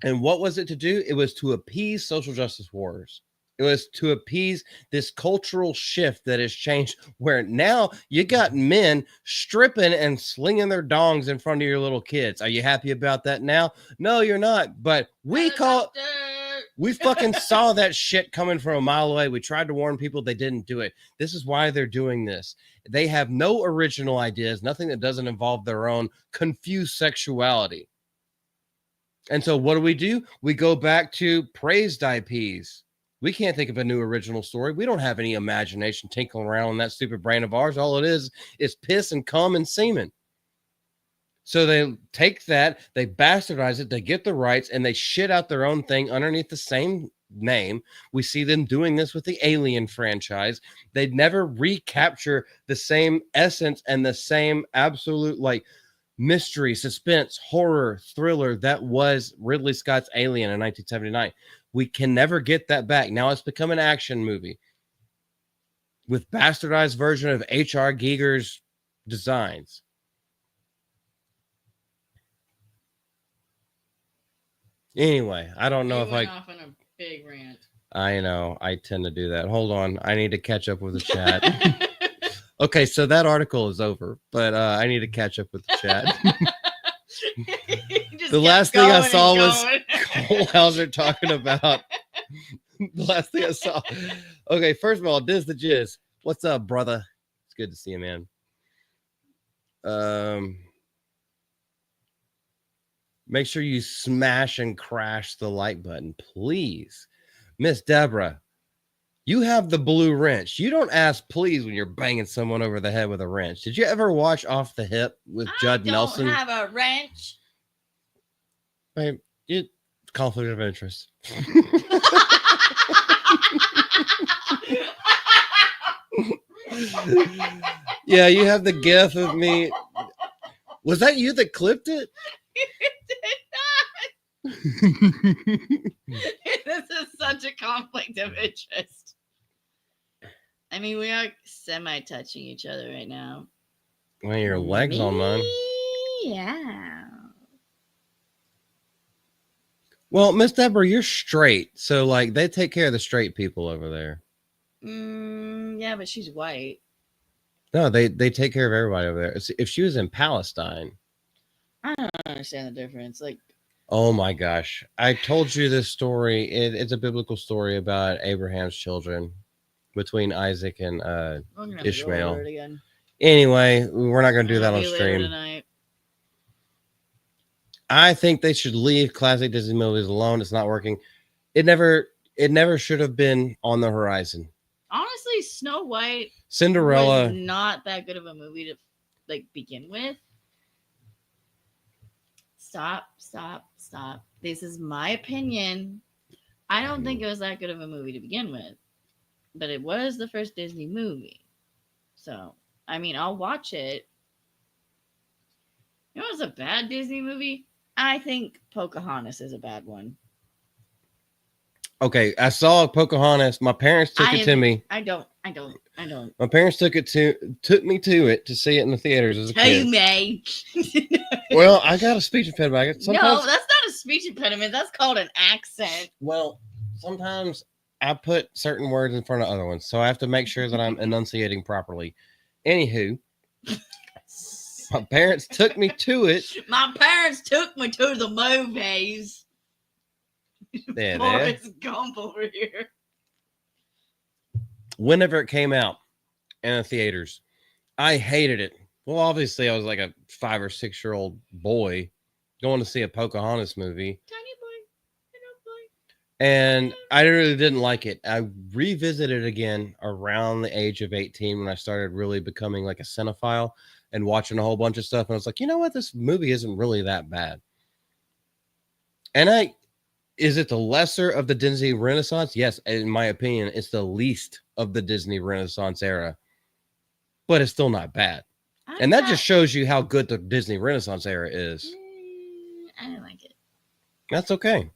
And what was it to do? It was to appease social justice warriors. It was to appease this cultural shift that has changed, where now you got men stripping and slinging their dongs in front of your little kids. Are you happy about that now? No, you're not. But we fucking saw that shit coming from a mile away. We tried to warn people. They didn't do it. This is why they're doing this. They have no original ideas, nothing that doesn't involve their own confused sexuality. And so what do? We go back to praised IPs. We can't think of a new original story. We don't have any imagination tinkling around in that stupid brain of ours. All it is piss and cum and semen. So they take that, they bastardize it, they get the rights, and they shit out their own thing underneath the same name. We see them doing this with the Alien franchise. They'd never recapture the same essence and the same absolute mystery, suspense, horror, thriller that was Ridley Scott's Alien in 1979. We can never get that back. Now it's become an action movie with bastardized version of H.R. Giger's designs. Anyway, I don't know You if went off on a big rant. I know I tend to do that. Hold on, I need to catch up with the chat. Okay, so that article is over, but I need to catch up with the chat. The last thing I saw was Cole Hauser talking about. The last thing I saw. Okay, first of all, Diz the Jizz. What's up, brother? It's good to see you, man. Make sure you smash and crash the like button, please. Miss Deborah, you have the blue wrench. You don't ask please when you're banging someone over the head with a wrench. Did you ever watch Off the Hip with Judd Nelson? I don't have a wrench. Babe, it's conflict of interest. Yeah, you have the gif of me. Was that you that clipped it? It did not. This is such a conflict of interest. I mean, we are semi-touching each other right now. Well, your legs on mine. Yeah. Well, Miss Deborah, you're straight. So, like, they take care of the straight people over there. Yeah, but she's white. No, they take care of everybody over there. If she was in Palestine. I don't understand the difference. Like, oh my gosh. I told you this story. It's a biblical story about Abraham's children between Isaac and Ishmael. Anyway, we're not going to do that on stream. I think they should leave classic Disney movies alone. It's not working. It never should have been on the horizon. Honestly, Snow White, Cinderella was not that good of a movie to like begin with. Stop. This is my opinion. I don't think it was that good of a movie to begin with, but it was the first Disney movie. So, I mean, I'll watch it. You know what's a bad Disney movie? I think Pocahontas is a bad one. Okay, I saw Pocahontas. My parents took it to me. I don't. My parents took me to it to see it in the theaters as a kid. Me. Well, I got a speech impediment. No, that's not a speech impediment. That's called an accent. Well, sometimes I put certain words in front of other ones, so I have to make sure that I'm enunciating properly. Anywho, my parents took me to it. My parents took me to the movies. Forrest Gump over here. Whenever it came out in the theaters, I hated it. Well, obviously, I was like a 5 or 6 year old boy going to see a Pocahontas movie. Tiny boy. And I really didn't like it. I revisited it again around the age of 18 when I started really becoming like a cinephile and watching a whole bunch of stuff. And I was like, you know what? This movie isn't really that bad. And is it the lesser of the Disney Renaissance? Yes, in my opinion, it's the least of the Disney Renaissance era. But it's still not bad. And that just shows you how good the Disney Renaissance era is. I didn't like it. That's okay.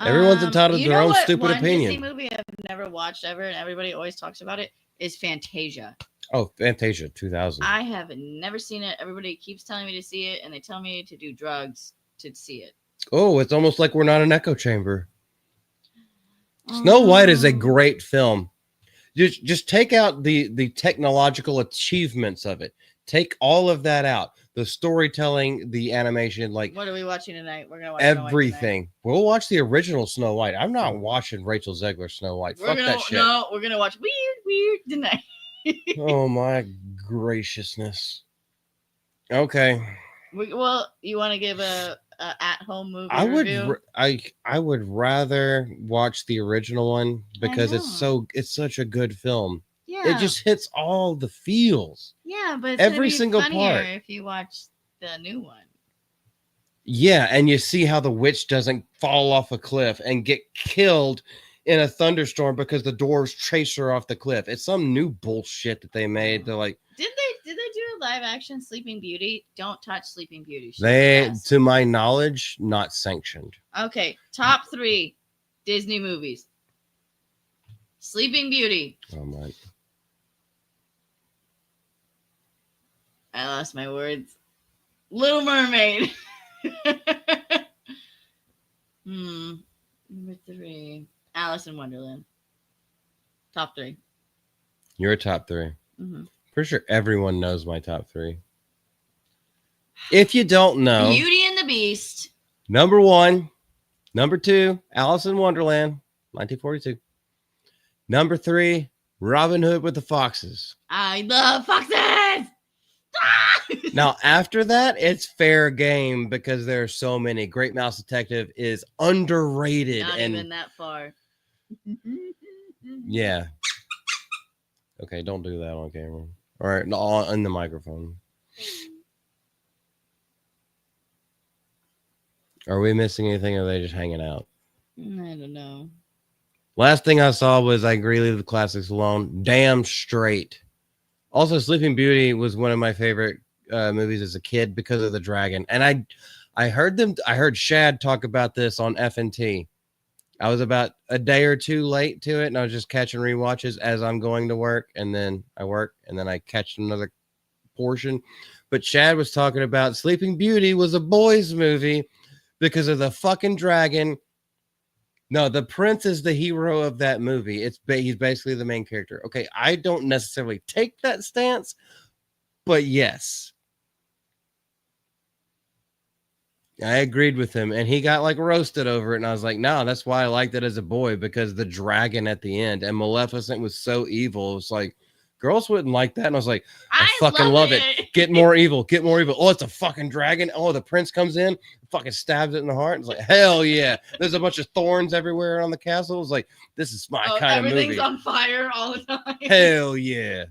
Everyone's entitled to their own stupid opinion. Disney movie I've never watched ever, and everybody always talks about it, is Fantasia. Oh, Fantasia 2000. I have never seen it. Everybody keeps telling me to see it, and they tell me to do drugs to see it. Oh, it's almost like we're not an echo chamber. Snow White is a great film. Just take out the technological achievements of it. Take all of that out. The storytelling, the animation, like what are we watching tonight? We're gonna watch everything. We'll watch the original Snow White. I'm not watching Rachel Zegler's Snow White. Fuck that shit. No, we're gonna watch Weird tonight. Oh my graciousness. Okay. Well, you want to give a at-home movie review? I would rather watch the original one because it's such a good film. Yeah. It just hits all the feels. Yeah, but it's every single part. If you watch the new one. Yeah, and you see how the witch doesn't fall off a cliff and get killed in a thunderstorm because the dwarves chase her off the cliff. It's some new bullshit that they made to like. Did they Did they do a live action Sleeping Beauty? Don't touch Sleeping Beauty. She's They, the best. to my knowledge, not sanctioned. Okay, top 3 Disney movies. Sleeping Beauty. Oh my. I lost my words. Little Mermaid. Number 3. Alice in Wonderland. Top 3. Your top 3. Mm-hmm. Pretty sure everyone knows my top 3. If you don't know, Beauty and the Beast. number 1, number 2, Alice in Wonderland, 1942. Number 3, Robin Hood with the Foxes. I love foxes. Now, after that, it's fair game because there are so many. Great Mouse Detective is underrated. Not and even that far. yeah. Okay, don't do that on camera. All right, on the microphone. Are we missing anything, or are they just hanging out? I don't know. Last thing I saw was I agree, leave the classics alone. Damn straight. Also, Sleeping Beauty was one of my favorite movies as a kid because of the dragon. And I heard Shad talk about this on FNT. I was about a day or two late to it, and I was just catching rewatches as I'm going to work, and then I work, and then I catch another portion. But Shad was talking about Sleeping Beauty was a boys' movie because of the fucking dragon. No, the prince is the hero of that movie. He's basically the main character. Okay, I don't necessarily take that stance, but yes. I agreed with him, and he got like roasted over it, and I was like, no, that's why I liked it as a boy, because the dragon at the end, and Maleficent was so evil. It was like, girls wouldn't like that, and I was like, I fucking love it. Get more evil, get more evil. Oh, it's a fucking dragon. Oh, the prince comes in, fucking stabs it in the heart. It's like, hell yeah. There's a bunch of thorns everywhere on the castle. It's like, this is my kind of movie. Everything's on fire all the time. Hell yeah.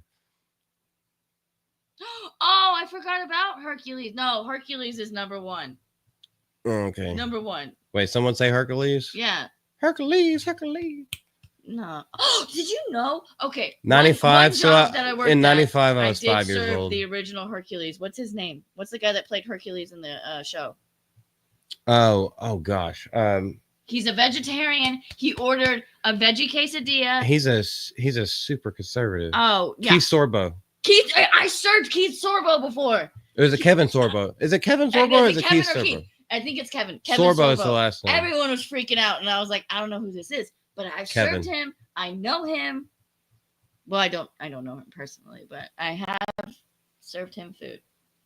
Oh, I forgot about Hercules. No, Hercules is number 1. Okay. Number 1. Wait, someone say Hercules? Yeah. Hercules. No. Oh, did you know? Okay. 95. One So job that I worked in at, 95, I was did 5 years serve old. the original Hercules. What's his name? What's the guy that played Hercules in the show? Oh gosh. He's a vegetarian. He ordered a veggie quesadilla. He's a super conservative. Oh yeah. Keith Sorbo. I served Keith Sorbo before. It was a Kevin Sorbo. Is it Kevin Sorbo or is it Keith Sorbo? I think it's Kevin. Sorbo is the last name. Everyone was freaking out, and I was like, I don't know who this is, but I've served him. I know him. Well, I don't know him personally, but I have served him food,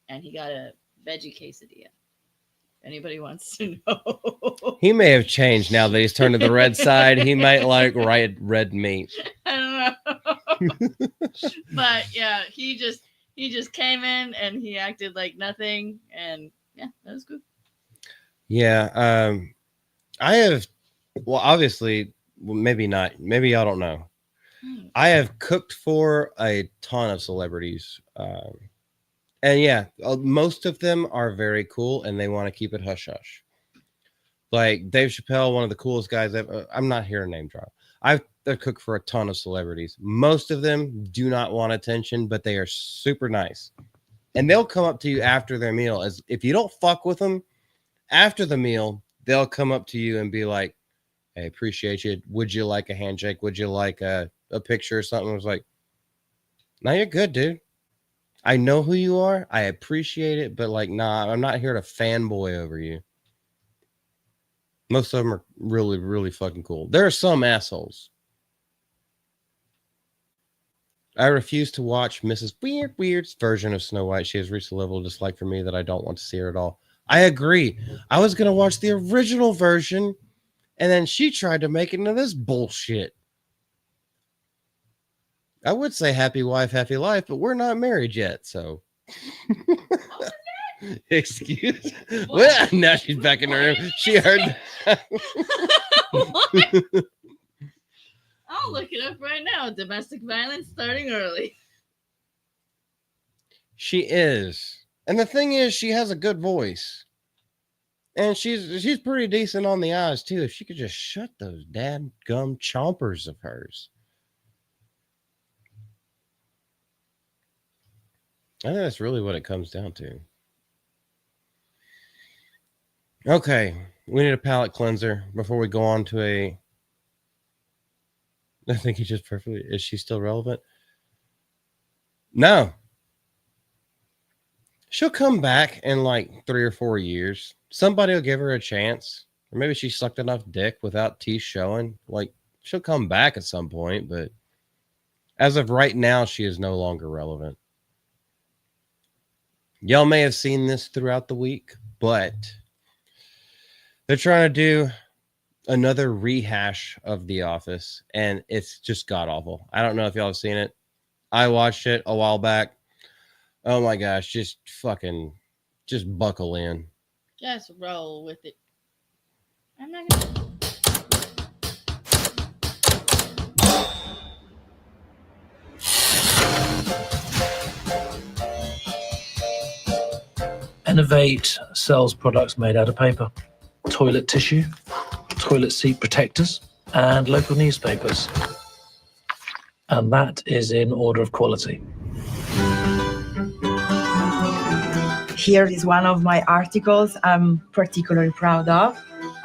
and he got a veggie quesadilla. Anybody wants to know? He may have changed now that he's turned to the red side. He might like red meat. I don't know. But yeah, he just came in and he acted like nothing, and yeah, that was good. Yeah, I have. Well, obviously, maybe not. Maybe y'all don't know. I have cooked for a ton of celebrities, and yeah, most of them are very cool, and they want to keep it hush hush. Like Dave Chappelle, one of the coolest guys ever. I'm not here to name drop. I've cooked for a ton of celebrities. Most of them do not want attention, but they are super nice, and they'll come up to you after their meal. As if you don't fuck with them after the meal, they'll come up to you and be like, "Hey, appreciate you. Would you like a handshake? Would you like a picture or something?" I was like, "No, you're good, dude. I know who you are. I appreciate it, but like, nah, I'm not here to fanboy over you." Most of them are really, really fucking cool. There are some assholes. I refuse to watch Mrs. Weird's version of Snow White. She has reached a level of dislike for me that I don't want to see her at all. I agree. I was going to watch the original version, and then she tried to make it into this bullshit. I would say happy wife, happy life, but we're not married yet, so. Excuse. Well, now she's back in her room. She heard. I'll look it up right now. Domestic violence starting early. She is, and the thing is, she has a good voice, and she's pretty decent on the eyes too. If she could just shut those dadgum chompers of hers. I think that's really what it comes down to. Okay, we need a palate cleanser before we go on to a. I think he just perfectly. Is she still relevant? No. She'll come back in like 3 or 4 years. Somebody will give her a chance. Or maybe she sucked enough dick without teeth showing. Like, she'll come back at some point, but as of right now, she is no longer relevant. Y'all may have seen this throughout the week, but they're trying to do another rehash of The Office, and it's just god awful. I don't know if y'all have seen it. I watched it a while back. Oh my gosh, just buckle in. Just roll with it. I'm not gonna. Innovate sells products made out of paper, toilet tissue, toilet seat protectors, and local newspapers. And that is in order of quality. Here is one of my articles I'm particularly proud of.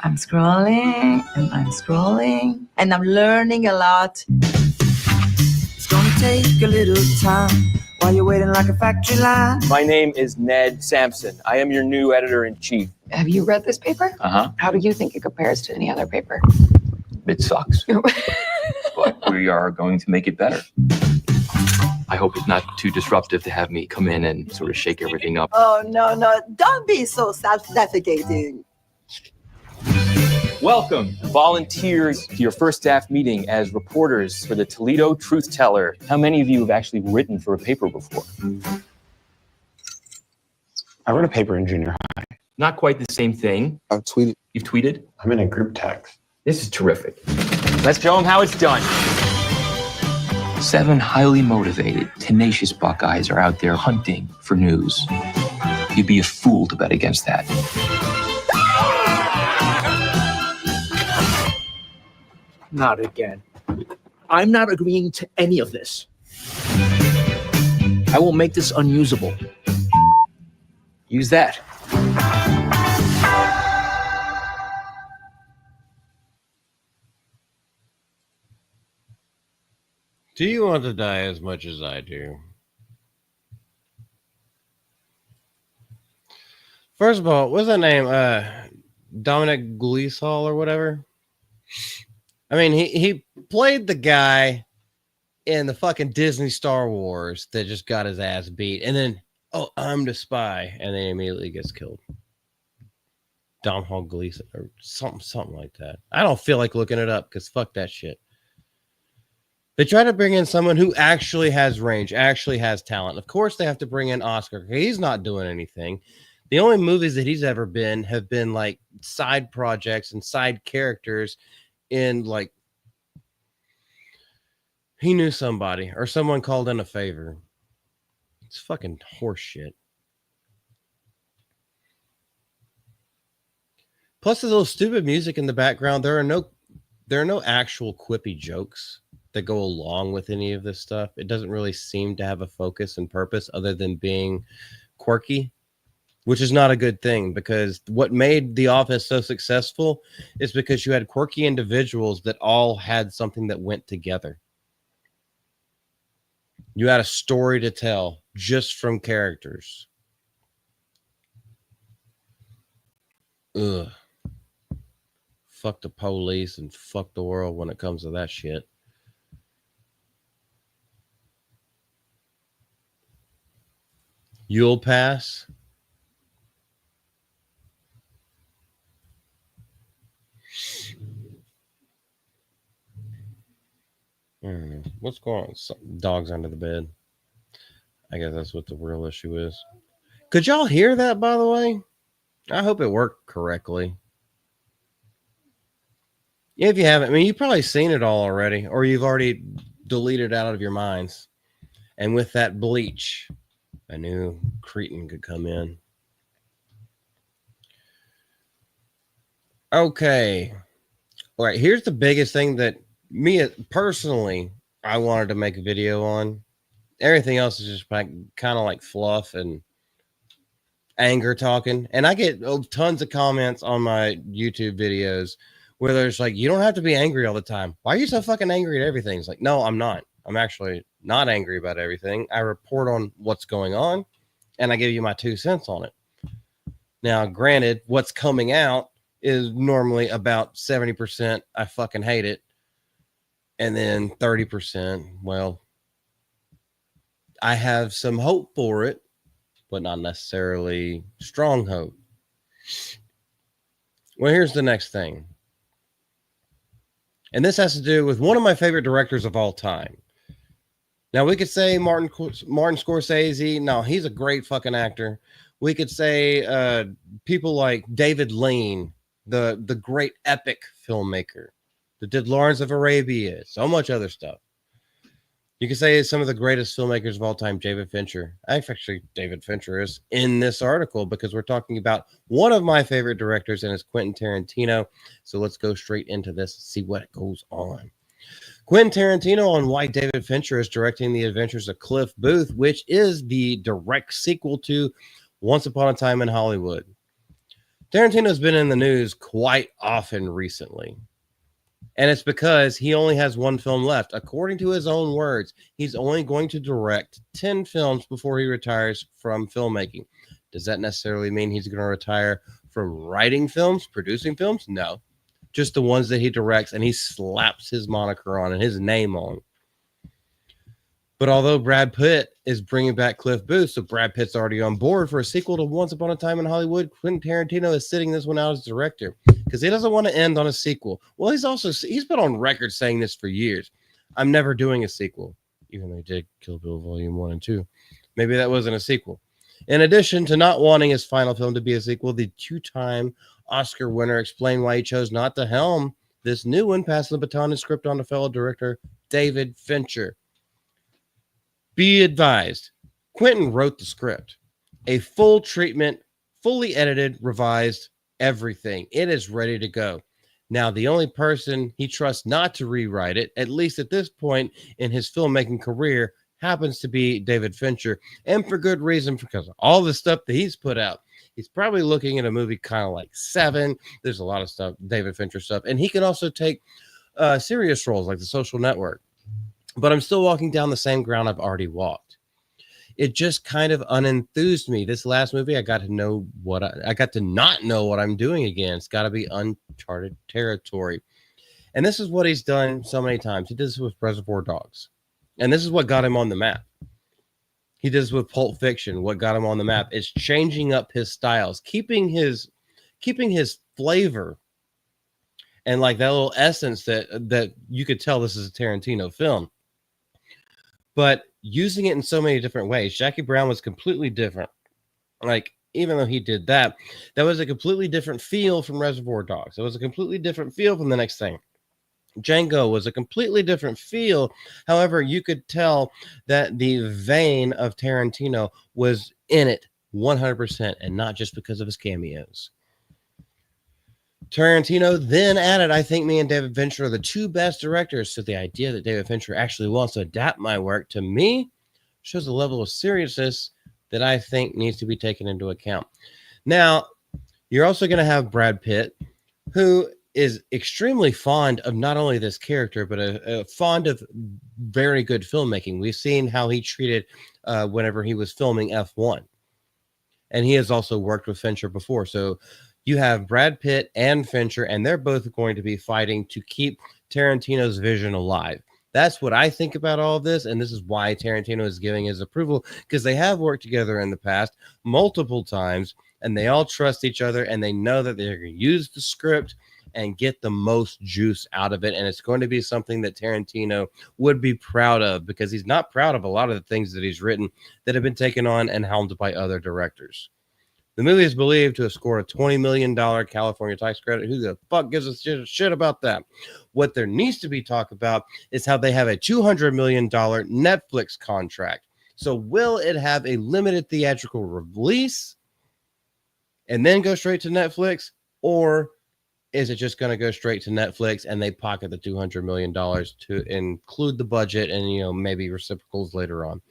I'm scrolling and I'm learning a lot. It's gonna take a little time while you're waiting like a factory line. My name is Ned Sampson. I am your new editor-in-chief. Have you read this paper? Uh-huh. How do you think it compares to any other paper? It sucks. But we are going to make it better. I hope it's not too disruptive to have me come in and sort of shake everything up. Oh, no, don't be so self-defecating. Welcome, volunteers, to your first staff meeting as reporters for the Toledo Truth Teller. How many of you have actually written for a paper before? I wrote a paper in junior high. Not quite the same thing. I've tweeted. You've tweeted? I'm in a group text. This is terrific. Let's show them how it's done. 7 highly motivated, tenacious Buckeyes are out there hunting for news. You'd be a fool to bet against that. Not again. I'm not agreeing to any of this. I will make this unusable. Use that. Do you want to die as much as I do? First of all, what's that name? Dominic Gleeson or whatever. I mean, he played the guy in the fucking Disney Star Wars that just got his ass beat, and then I'm the spy, and then he immediately gets killed. Dom Hall Gleeson or something like that. I don't feel like looking it up because fuck that shit. They try to bring in someone who actually has range, actually has talent. Of course, they have to bring in Oscar. He's not doing anything. The only movies that he's ever been have been like side projects and side characters in like he knew somebody or someone called in a favor. It's fucking horse shit. Plus, the little stupid music in the background. There are no actual quippy jokes that go along with any of this stuff. It doesn't really seem to have a focus and purpose other than being quirky, which is not a good thing because what made The Office so successful is because you had quirky individuals that all had something that went together. You had a story to tell just from characters. Ugh. Fuck the police and fuck the world when it comes to that shit. You'll pass. What's going on? Dogs under the bed. I guess that's what the real issue is. Could y'all hear that, by the way? I hope it worked correctly. If you haven't, I mean, you've probably seen it all already, or you've already deleted it out of your minds. And with that bleach, a new cretin could come in. Okay. All right. Here's the biggest thing that me personally, I wanted to make a video on. Everything else is just like kind of like fluff and anger talking. And I get tons of comments on my YouTube videos where there's like, you don't have to be angry all the time. Why are you so fucking angry at everything? It's like, no, I'm not. I'm actually not angry about everything. I report on what's going on and I give you my 2 cents on it. Now, granted, what's coming out is normally about 70% I fucking hate it. And then 30%, well, I have some hope for it, but not necessarily strong hope. Well, here's the next thing. And this has to do with one of my favorite directors of all time. Now, we could say Martin Scorsese. No, he's a great fucking actor. We could say people like David Lean, the great epic filmmaker that did Lawrence of Arabia, so much other stuff. You could say some of the greatest filmmakers of all time, David Fincher. Actually, David Fincher is in this article because we're talking about one of my favorite directors, and it's Quentin Tarantino. So let's go straight into this and see what goes on. Quentin Tarantino on why David Fincher is directing The Adventures of Cliff Booth, which is the direct sequel to Once Upon a Time in Hollywood. Tarantino's been in the news quite often recently. And it's because he only has one film left. According to his own words, he's only going to direct 10 films before he retires from filmmaking. Does that necessarily mean he's going to retire from writing films, producing films? No. Just the ones that he directs and he slaps his moniker on and his name on. But although Brad Pitt is bringing back Cliff Booth, so Brad Pitt's already on board for a sequel to Once Upon a Time in Hollywood, Quentin Tarantino is sitting this one out as director because he doesn't want to end on a sequel. Well, he's been on record saying this for years. I'm never doing a sequel, even though he did Kill Bill Volume 1 and 2. Maybe that wasn't a sequel. In addition to not wanting his final film to be a sequel, the 2-time Oscar winner explained why he chose not to helm this new one, passing the baton and script on to fellow director David Fincher. Be advised, Quentin wrote the script. A full treatment, fully edited, revised, everything. It is ready to go. Now, the only person he trusts not to rewrite it, at least at this point in his filmmaking career, happens to be David Fincher. And for good reason, because of all the stuff that he's put out. He's probably looking at a movie kind of like Seven. There's a lot of stuff, David Fincher stuff. And he can also take serious roles like The Social Network. But I'm still walking down the same ground I've already walked. It just kind of unenthused me. This last movie, I got to not know what I'm doing again. It's got to be uncharted territory. And this is what he's done so many times. He did this with Reservoir Dogs. And this is what got him on the map. He did this with Pulp Fiction. What got him on the map is changing up his styles, keeping his flavor and like that little essence that you could tell this is a Tarantino film. But using it in so many different ways. Jackie Brown was completely different. Like, even though he did that, that was a completely different feel from Reservoir Dogs. It was a completely different feel from the next thing. Django was a completely different feel. However, you could tell that the vein of Tarantino was in it 100%, and not just because of his cameos. Tarantino then added, I think me and David Fincher are the two best directors. So the idea that David Fincher actually wants to adapt my work to me shows a level of seriousness that I think needs to be taken into account. Now, you're also going to have Brad Pitt, who is extremely fond of not only this character, but fond of very good filmmaking. We've seen how he treated whenever he was filming F1. And he has also worked with Fincher before. So you have Brad Pitt and Fincher, and they're both going to be fighting to keep Tarantino's vision alive. That's what I think about all of this, and this is why Tarantino is giving his approval, because they have worked together in the past multiple times, and they all trust each other, and they know that they're going to use the script and get the most juice out of it, and it's going to be something that Tarantino would be proud of, because he's not proud of a lot of the things that he's written that have been taken on and helmed by other directors. The movie is believed to have scored a $20 million California tax credit. Who the fuck gives a shit about that? What there needs to be talked about is how they have a $200 million Netflix contract. So will it have a limited theatrical release and then go straight to Netflix? Or is it just going to go straight to Netflix and they pocket the $200 million to include the budget and, maybe reciprocals later on?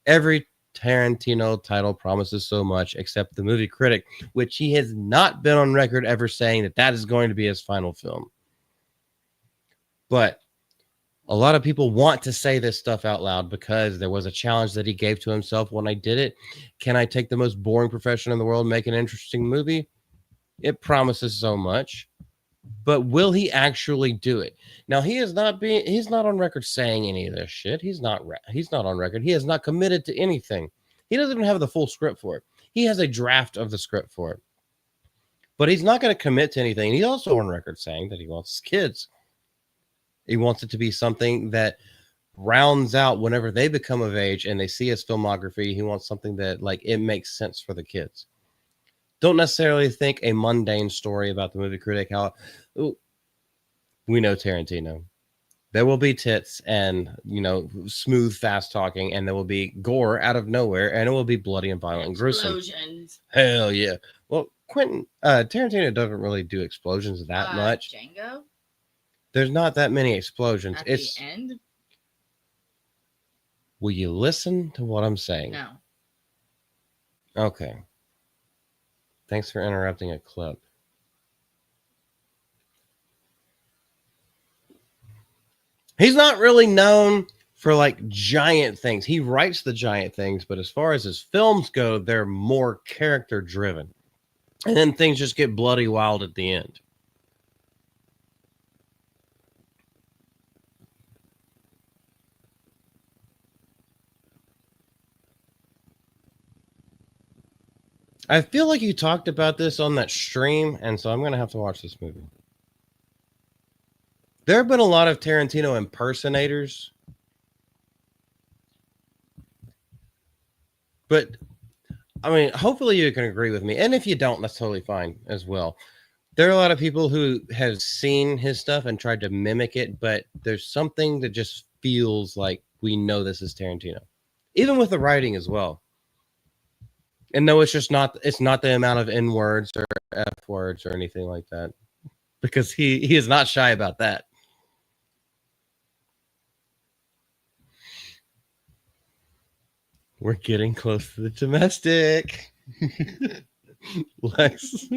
Every Tarantino title promises so much, except the movie critic, which he has not been on record ever saying that is going to be his final film. But a lot of people want to say this stuff out loud because there was a challenge that he gave to himself when I did it. Can I take the most boring profession in the world and make an interesting movie? It promises so much. But will he actually do it? Now, he's not on record saying any of this shit. He's not on record. He has not committed to anything. He doesn't even have the full script for it. He has a draft of the script for it. But he's not going to commit to anything. He's also on record saying that he wants kids. He wants it to be something that rounds out whenever they become of age and they see his filmography. He wants something that it makes sense for the kids. Don't necessarily think a mundane story about the movie critic. How we know Tarantino. There will be tits and, smooth, fast talking, and there will be gore out of nowhere, and it will be bloody and violent and gruesome. Explosions. Hell yeah. Well, Tarantino doesn't really do explosions that much. Django? There's not that many explosions. At the end? Will you listen to what I'm saying? No. Okay. Thanks for interrupting a clip. He's not really known for giant things. He writes the giant things, but as far as his films go, they're more character driven. And then things just get bloody wild at the end. I feel like you talked about this on that stream, and so I'm going to have to watch this movie. There have been a lot of Tarantino impersonators, but I mean, hopefully you can agree with me. And if you don't, that's totally fine as well. There are a lot of people who have seen his stuff and tried to mimic it, but there's something that just feels like we know this is Tarantino, even with the writing as well. And no, it's not the amount of N words or F words or anything like that, because he is not shy about that. We're getting close to the domestic. Lex.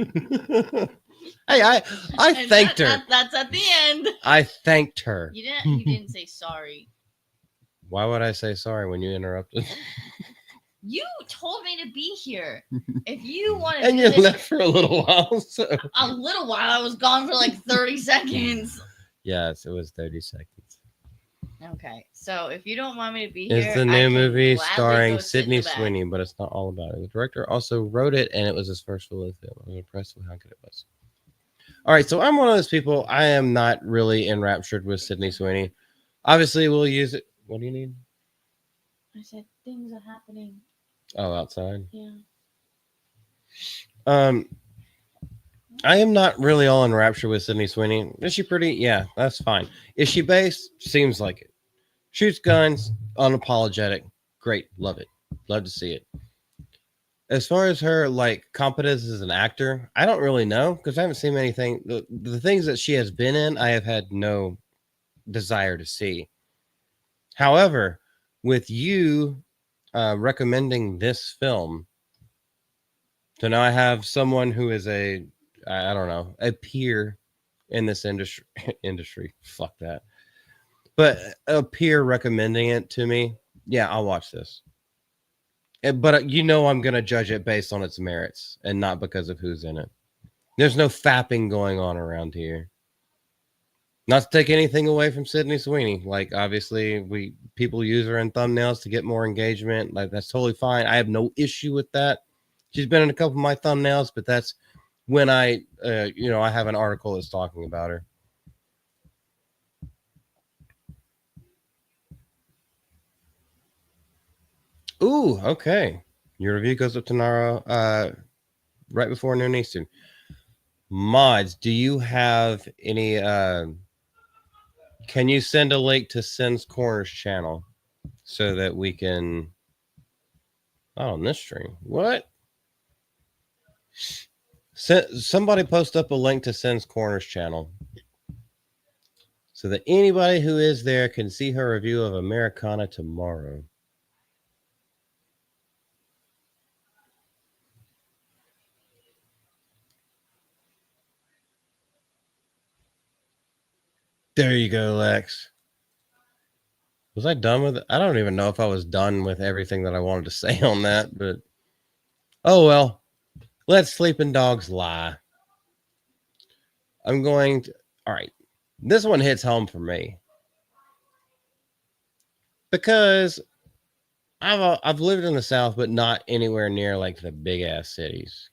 Hey, I thanked her. That's at the end. I thanked her. You didn't say sorry. Why would I say sorry when you interrupted? You told me to be here. If you wanted and you left for a little while. So. A little while. I was gone for 30 seconds. Yes, it was 30 seconds. Okay, so if you don't want me to be here, it's the new movie starring Sydney Sweeney, but it's not all about it. The director also wrote it, and it was his first full film. I'm impressed with how good it was. All right, so I'm one of those people. I am not really enraptured with Sydney Sweeney. Obviously, we'll use it. What do you need? I said things are happening. Oh, outside? Yeah. I am not really all enraptured with Sydney Sweeney. Is she pretty? Yeah, that's fine. Is she based? Seems like it. Shoots guns, unapologetic. Great. Love it. Love to see it. As far as her competence as an actor, I don't really know because I haven't seen anything. The things that she has been in, I have had no desire to see. However, with you recommending this film, so now I have someone who is a peer in this industry. Fuck that. But a peer recommending it to me. Yeah, I'll watch this. But I'm going to judge it based on its merits and not because of who's in it. There's no fapping going on around here. Not to take anything away from Sydney Sweeney. Obviously, people use her in thumbnails to get more engagement. That's totally fine. I have no issue with that. She's been in a couple of my thumbnails, but that's when I have an article that's talking about her. Ooh, okay. Your review goes up tomorrow, right before noon Eastern. Mods, do you have any? Can you send a link to Sin's Corners channel so that we can? Oh, on this stream, what? Somebody post up a link to Sen's Corners channel so that anybody who is there can see her review of Americana tomorrow. There you go, Lex. Was I done with it? I don't even know if I was done with everything that I wanted to say on that, but oh well. Let sleeping dogs lie. I'm going to. All right. This one hits home for me because I've lived in the South, but not anywhere near like the big ass cities.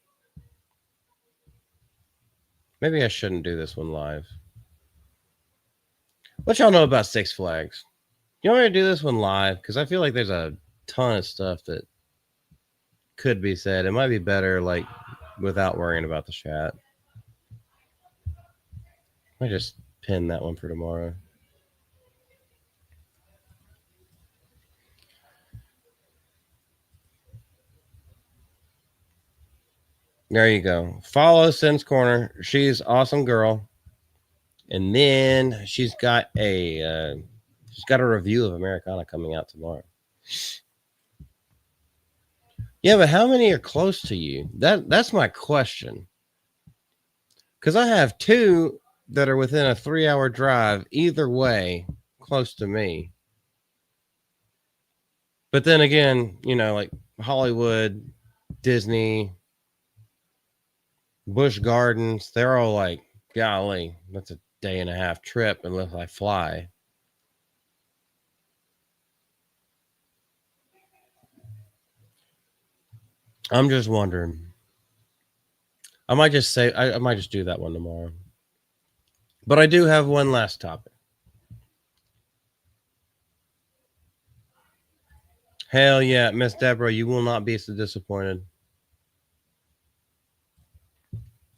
Maybe I shouldn't do this one live. What y'all know about Six Flags? You want me to do this one live? Because I feel like there's a ton of stuff that could be said. It might be better like without worrying about the chat. I just pin that one for tomorrow. There you go. Follow Sen's Corner. She's awesome girl. And then she's got a review of Americana coming out tomorrow. Yeah, but how many are close to you? That's my question. Because I have 2 that are within a 3-hour drive either way, close to me. But then again, you know, like Hollywood, Disney, Busch Gardens, they're all like, golly, that's a day and a half trip unless I fly. I'm just wondering. I might just say I might just do that one tomorrow. But I do have one last topic. Hell yeah, Miss Deborah, you will not be so disappointed.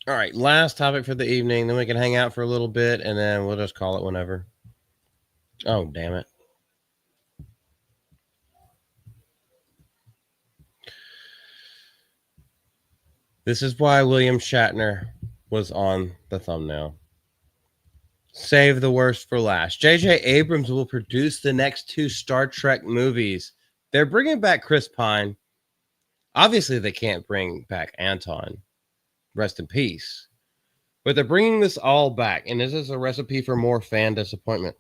All right, last topic for the evening. Then we can hang out for a little bit, and then we'll just call it whenever. Oh, damn it. This is why William Shatner was on the thumbnail. Save the worst for last. J.J. Abrams will produce the next 2 Star Trek movies. They're bringing back Chris Pine. Obviously, they can't bring back Anton. Rest in peace. But they're bringing this all back, and this is a recipe for more fan disappointment.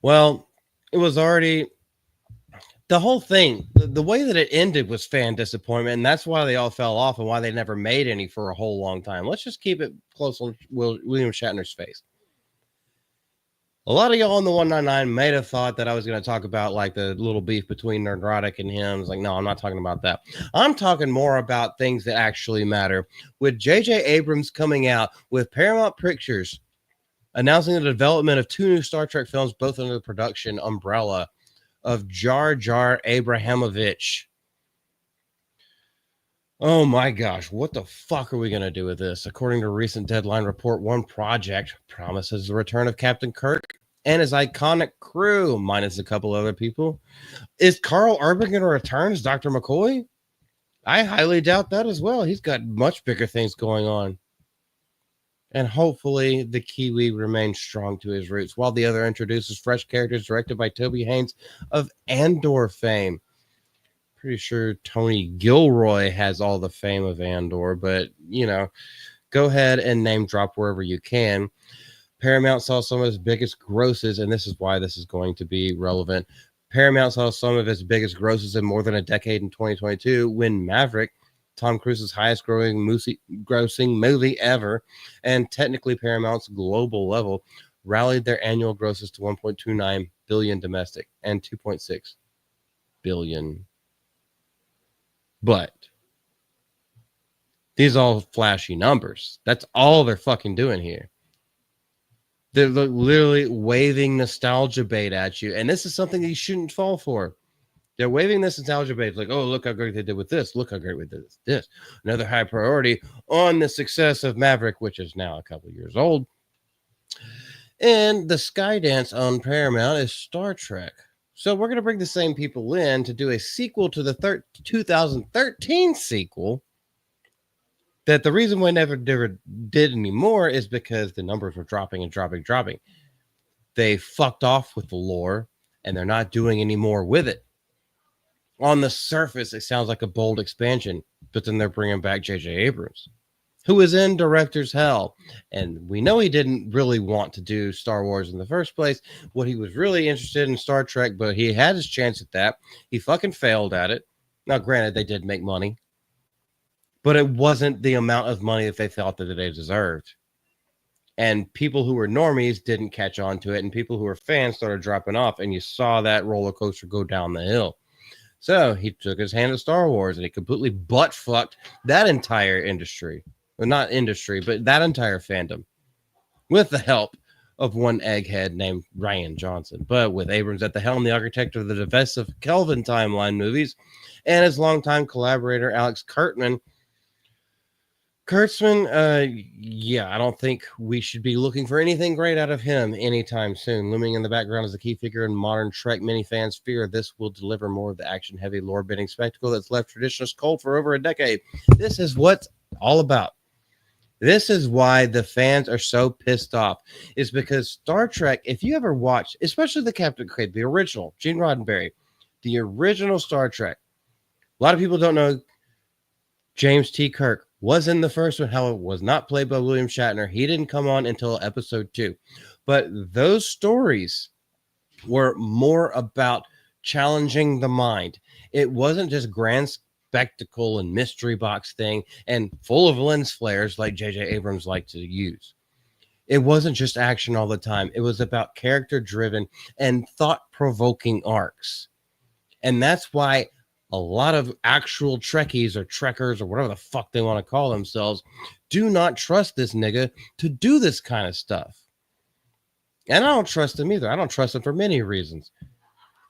Well, it was already... The whole thing, the way that it ended was fan disappointment, and that's why they all fell off and why they never made any for a whole long time. Let's just keep it close on William Shatner's face. A lot of y'all on the 199 may have thought that I was going to talk about like the little beef between Nerdrotic and him. It's like, no, I'm not talking about that. I'm talking more about things that actually matter. With J.J. Abrams coming out with Paramount Pictures announcing the development of 2 new Star Trek films, both under the production umbrella of Jar Jar Abrahamovich. Oh my gosh, what the fuck are we going to do with this? According to a recent Deadline report, one project promises the return of Captain Kirk and his iconic crew, minus a couple other people. Is Carl Urban going to return as Dr. McCoy? I highly doubt that as well. He's got much bigger things going on. And hopefully the Kiwi remains strong to his roots, while the other introduces fresh characters directed by Toby Haynes of Andor fame. Pretty sure Tony Gilroy has all the fame of Andor, but, you know, go ahead and name drop wherever you can. Paramount saw some of its biggest grosses, and this is why this is going to be relevant. Paramount saw some of its biggest grosses in more than a decade in 2022 when Maverick, Tom Cruise's highest grossing movie ever, and technically Paramount's global level, rallied their annual grosses to 1.29 billion domestic and 2.6 billion. But these are all flashy numbers. That's all they're fucking doing here. They're literally waving nostalgia bait at you, and this is something that you shouldn't fall for. They're waving this nostalgia bait, like, oh, look how great they did with this. Look how great we did with this. Another high priority on the success of Maverick, which is now a couple years old. And the Skydance on Paramount is Star Trek. So we're going to bring the same people in to do a sequel to the 2013 sequel that the reason why never did anymore is because the numbers were dropping and dropping. They fucked off with the lore and they're not doing any more with it. On the surface, it sounds like a bold expansion, but then they're bringing back J.J. Abrams, who is in director's hell. And we know he didn't really want to do Star Wars in the first place. What he was really interested in Star Trek, but he had his chance at that. He fucking failed at it. Now, granted, they did make money, but it wasn't the amount of money that they thought that they deserved. And people who were normies didn't catch on to it, and people who were fans started dropping off, and you saw that roller coaster go down the hill. So he took his hand to Star Wars, and he completely butt fucked that entire industry. Well, not industry, but that entire fandom, with the help of one egghead named Rian Johnson. But with Abrams at the helm, the architect of the divisive Kelvin timeline movies, and his longtime collaborator Alex Kurtzman, I don't think we should be looking for anything great out of him anytime soon. Looming in the background as a key figure in modern Trek, many fans fear this will deliver more of the action-heavy, lore-bending spectacle that's left traditionalists cold for over a decade. This is what's all about. This is why the fans are so pissed off. Is because Star Trek, if you ever watched, especially the Captain Kirk, the original, Gene Roddenberry, the original Star Trek, a lot of people don't know James T. Kirk was in the first one, how it was not played by William Shatner. He didn't come on until episode 2. But those stories were more about challenging the mind. It wasn't just grand spectacle and mystery box thing and full of lens flares like J.J. Abrams liked to use. It wasn't just action all the time. It was about character-driven and thought-provoking arcs. And that's why a lot of actual Trekkies or Trekkers or whatever the fuck they want to call themselves do not trust this nigga to do this kind of stuff. And I don't trust him either. I don't trust him for many reasons.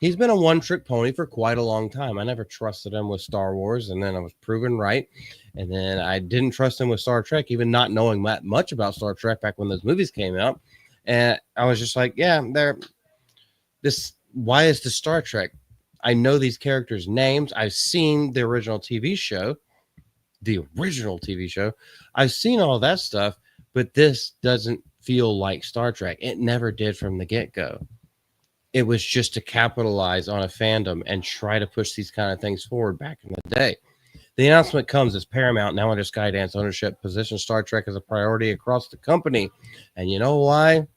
He's been a one-trick pony for quite a long time. I never trusted him with Star Wars, and then I was proven right. And then I didn't trust him with Star Trek, even not knowing that much about Star Trek back when those movies came out. And I was just like, yeah, why is this Star Trek? I know these characters' names. I've seen the original TV show. I've seen all that stuff, but this doesn't feel like Star Trek. It never did from the get-go. It was just to capitalize on a fandom and try to push these kind of things forward back in the day. The announcement comes as Paramount, now under Skydance ownership, positions Star Trek as a priority across the company. And you know why?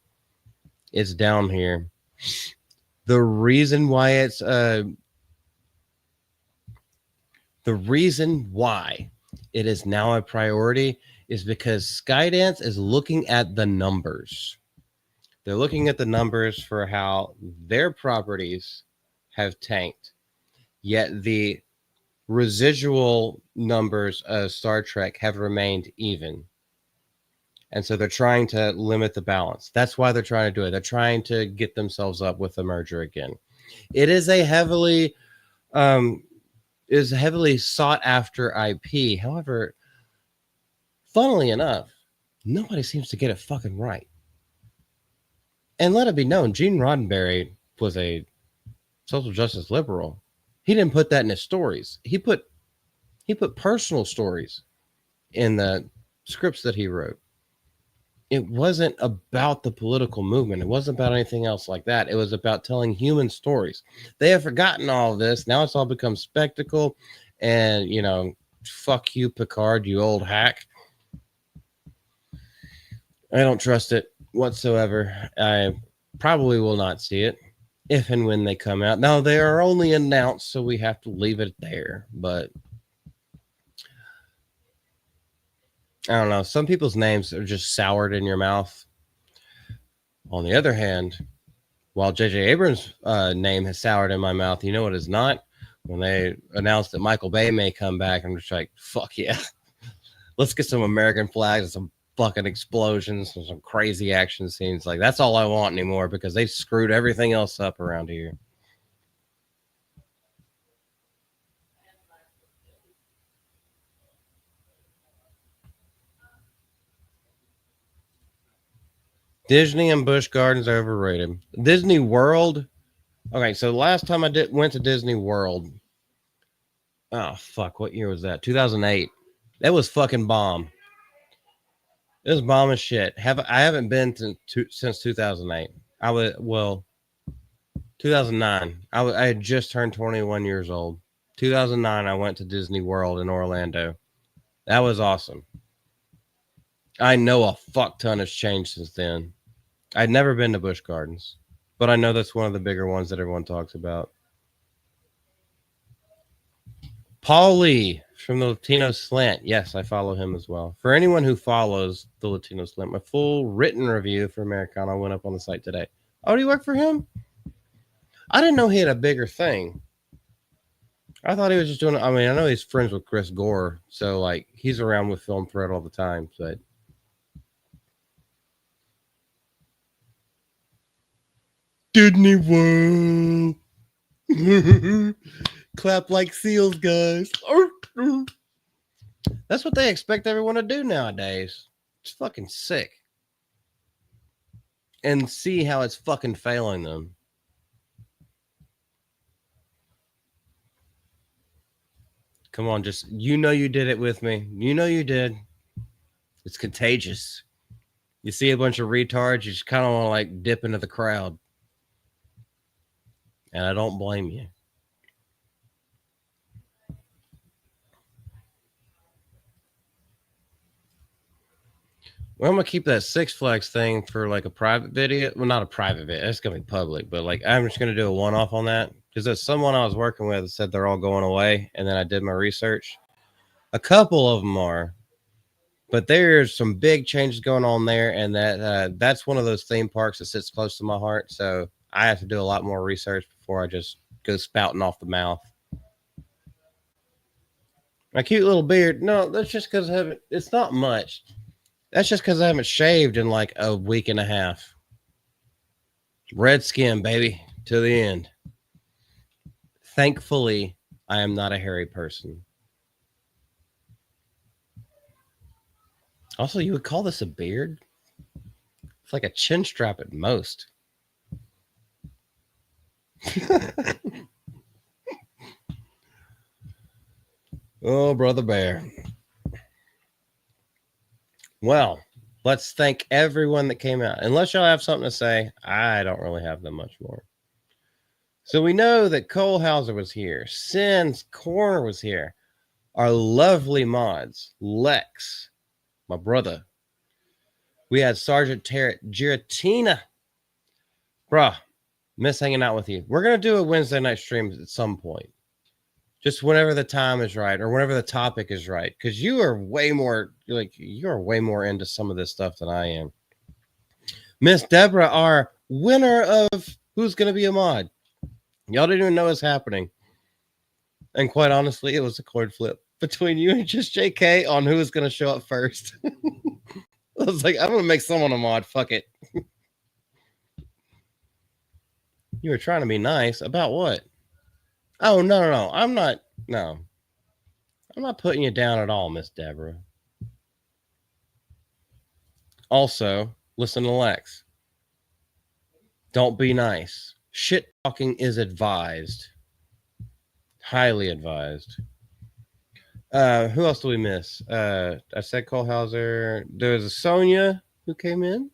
It's down here. The reason why it is now a priority is because Skydance is looking at the numbers. They're looking at the numbers for how their properties have tanked, yet the residual numbers of Star Trek have remained even. And so they're trying to limit the balance. That's why they're trying to do it. They're trying to get themselves up with the merger again. It is a heavily sought after IP. However, funnily enough, nobody seems to get it fucking right. And let it be known, Gene Roddenberry was a social justice liberal. He didn't put that in his stories. He put personal stories in the scripts that he wrote. It wasn't about the political movement. It wasn't about anything else like that. It was about telling human stories. They have forgotten all of this. Now it's all become spectacle. And, fuck you, Picard, you old hack. I don't trust it whatsoever. I probably will not see it if and when they come out. Now, they are only announced, so we have to leave it there. But I don't know. Some people's names are just soured in your mouth. On the other hand, while J.J. Abrams' name has soured in my mouth, you know what is not? When they announced that Michael Bay may come back, I'm just like, fuck yeah. Let's get some American flags and some fucking explosions and some crazy action scenes. Like, that's all I want anymore because they screwed everything else up around here. Disney and Busch Gardens are overrated. Disney World. Okay, so the last time I went to Disney World. Oh, fuck. What year was that? 2008. That was fucking bomb. It was bomb as shit. I haven't been since 2008. 2009. I had just turned 21 years old. 2009, I went to Disney World in Orlando. That was awesome. I know a fuck ton has changed since then. I'd never been to Busch Gardens, but I know that's one of the bigger ones that everyone talks about. Paul Lee from the Latino Slant. Yes, I follow him as well. For anyone who follows the Latino Slant, my full written review for Americana went up on the site today. Oh, do you work for him? I didn't know he had a bigger thing. I thought he was just doing. I mean, I know he's friends with Chris Gore, so like he's around with Film Thread all the time. But Disney World, clap like seals, guys. That's what they expect everyone to do nowadays. It's fucking sick. And see how it's fucking failing them. Come on, just you know you did it with me. You know you did. It's contagious. You see a bunch of retards, you just kind of want to like dip into the crowd. And I don't blame you. Well, I'm gonna keep that Six Flags thing for like a private video. Well, not a private video. It's gonna be public, but like I'm just gonna do a one-off on that because there's someone I was working with that said they're all going away, and then I did my research. A couple of them are, but there's some big changes going on there, and that's one of those theme parks that sits close to my heart. So I have to do a lot more research before I just go spouting off the mouth. My cute little beard. No, that's just because I haven't. It's not much. That's just because I haven't shaved in like a week and a half. Red skin, baby, to the end. Thankfully, I am not a hairy person. Also, you would call this a beard? It's like a chin strap at most. Oh, Brother Bear. Well, let's thank everyone that came out. Unless y'all have something to say, I don't really have that much more. So we know that Cole Hauser was here. Sin's Corner was here. Our lovely mods, Lex, my brother. We had Sergeant Giratina. Bruh, miss hanging out with you. We're going to do a Wednesday night stream at some point. Just whenever the time is right or whenever the topic is right. Because you are way more into some of this stuff than I am. Miss Deborah, our winner of Who's Gonna Be a Mod. Y'all didn't even know it was happening. And quite honestly, it was a coin flip between you and just JK on who was gonna show up first. I was like, I'm gonna make someone a mod. Fuck it. You were trying to be nice. About what? Oh, no. I'm not putting you down at all, Miss Deborah. Also, listen to Lex. Don't be nice. Shit talking is advised. Highly advised. Who else do we miss? I said Cole Hauser. There was a Sonia who came in.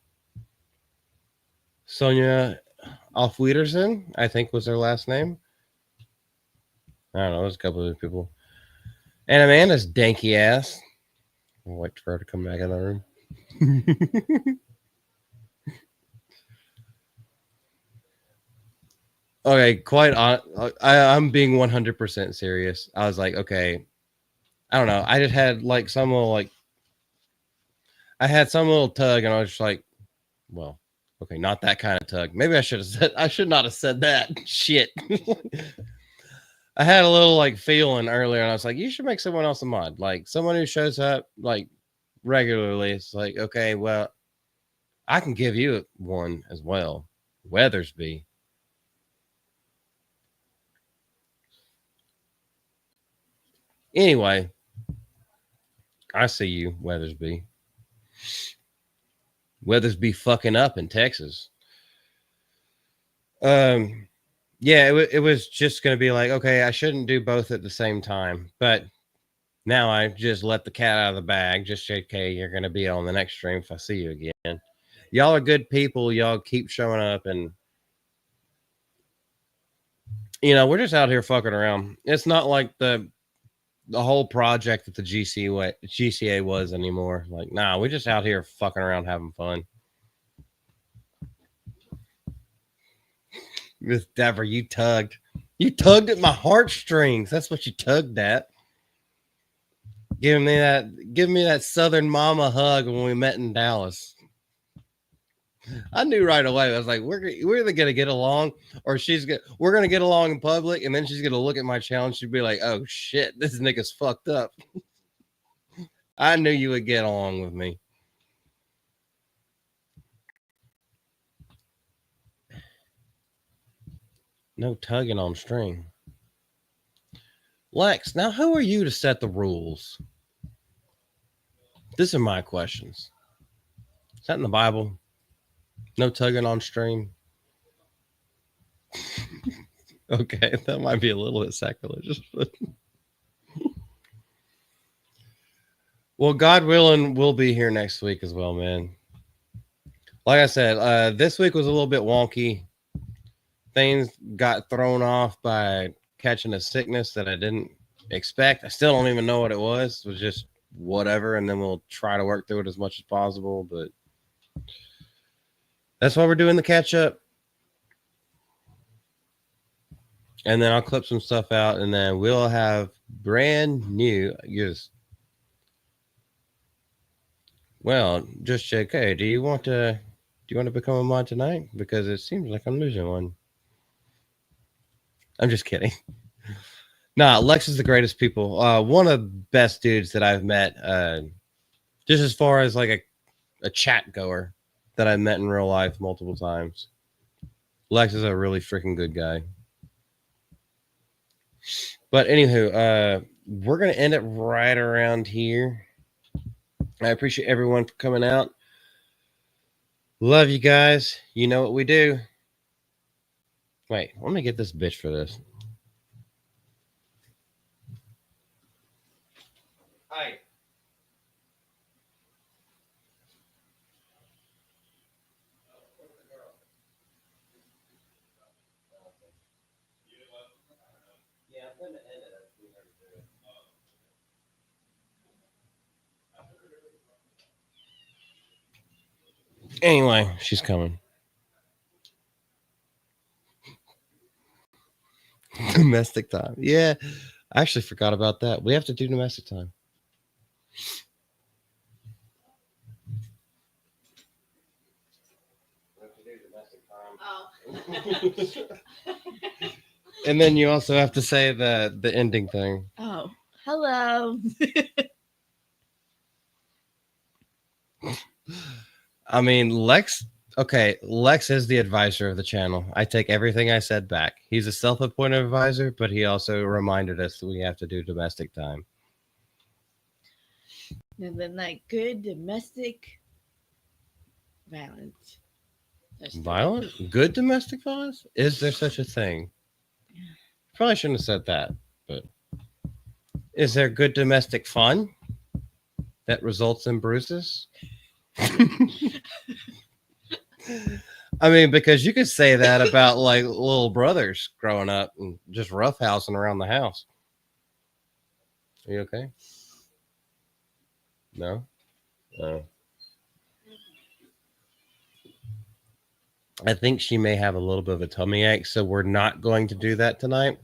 Sonia Alfwiedersen, I think was her last name. I don't know. There's a couple of people. And Amanda's danky ass. I'll wait for her to come back in the room. Okay, I'm being 100% serious. I was like, okay, I don't know. I just had like some little tug, and I was just like, well, okay, not that kind of tug. Maybe I should not have said that. Shit. I had a little like feeling earlier, and I was like, you should make someone else a mod, like someone who shows up like regularly. It's like, okay, well, I can give you one as well, Weathersby. Anyway, I see you, Weathersby. Weathersby fucking up in Texas. Yeah, it was just going to be like, okay, I shouldn't do both at the same time. But Now I just let the cat out of the bag. Just say, okay, you're going to be on the next stream if I see you again. Y'all are good people. Y'all keep showing up, and we're just out here fucking around. It's not like the whole project that the GCA was anymore. Like, nah, we're just out here fucking around having fun. Miss Deborah, you tugged at my heartstrings. That's what you tugged at. Give me that Southern mama hug when we met in Dallas. I knew right away. I was like, we're either gonna get along, or we're gonna get along in public, and then she's gonna look at my challenge. She'd be like, "Oh shit, this nigga's fucked up." I knew you would get along with me. No tugging on string. Lex, now who are you to set the rules? These are my questions. Is that in the Bible? No tugging on string. Okay, that might be a little bit sacrilegious. But well, God willing, we'll be here next week as well, man. Like I said, this week was a little bit wonky. Things got thrown off by catching a sickness that I didn't expect. I still don't even know what it was. It was just whatever, and then we'll try to work through it as much as possible. But that's why we're doing the catch up. And then I'll clip some stuff out, and then we'll have brand new. Well, just check. Hey, do you want to become a mod tonight? Because it seems like I'm losing one. I'm just kidding. Nah, Lex is the greatest people. One of the best dudes that I've met. Just as far as like a chat goer that I've met in real life multiple times. Lex is a really freaking good guy. But anywho, we're gonna end it right around here. I appreciate everyone for coming out. Love you guys. You know what we do. Wait, let me get this bitch for this. Hi. Anyway, she's coming. Domestic time. Yeah, I actually forgot about that. We have to do domestic time. And then you also have to say the ending thing. Oh, hello. I mean, Lex is the advisor of the channel. I take everything I said back. He's a self-appointed advisor, but he also reminded us that we have to do domestic time. And then, like, good domestic violence. Violent? Good domestic violence? Is there such a thing? Probably shouldn't have said that, but is there good domestic fun that results in bruises? I mean, because you could say that about like little brothers growing up and just roughhousing around the house. Are you okay? No? No. I think she may have a little bit of a tummy ache, so we're not going to do that tonight.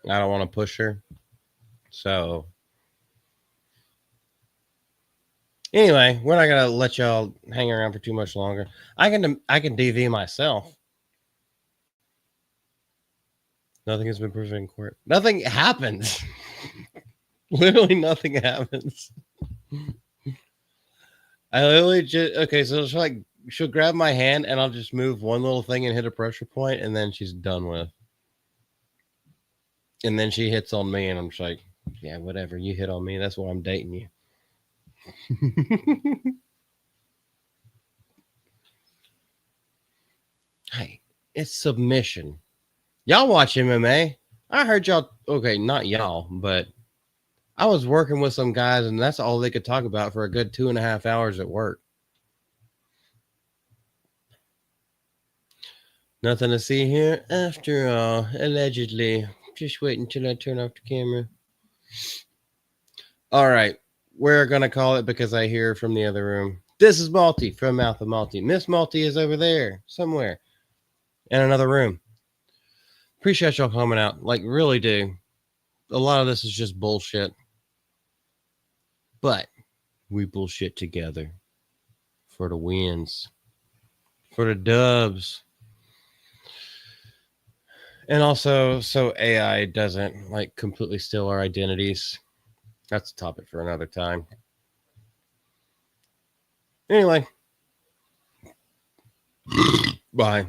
I don't want to push her. So anyway, we're not gonna let y'all hang around for too much longer. I can DV myself. Nothing has been proven in court. Nothing happens. Literally nothing happens. I literally just so she'll grab my hand and I'll just move one little thing and hit a pressure point, and then she's done with. And then she hits on me, and I'm just like, yeah, whatever. You hit on me. That's why I'm dating you. Hey, it's submission. Y'all watch MMA. I heard y'all. Okay, not y'all, but I was working with some guys, and that's all they could talk about for a good 2.5 hours at work. Nothing to see here after all, allegedly. Just wait until I turn off the camera. All right. We're going to call it because I hear from the other room. This is Malty from Mouth of Malty. Miss Malty is over there somewhere in another room. Appreciate y'all coming out. Like, really do. A lot of this is just bullshit. But we bullshit together for the wins, for the dubs. And also, so AI doesn't like completely steal our identities. That's a topic for another time. Anyway, bye.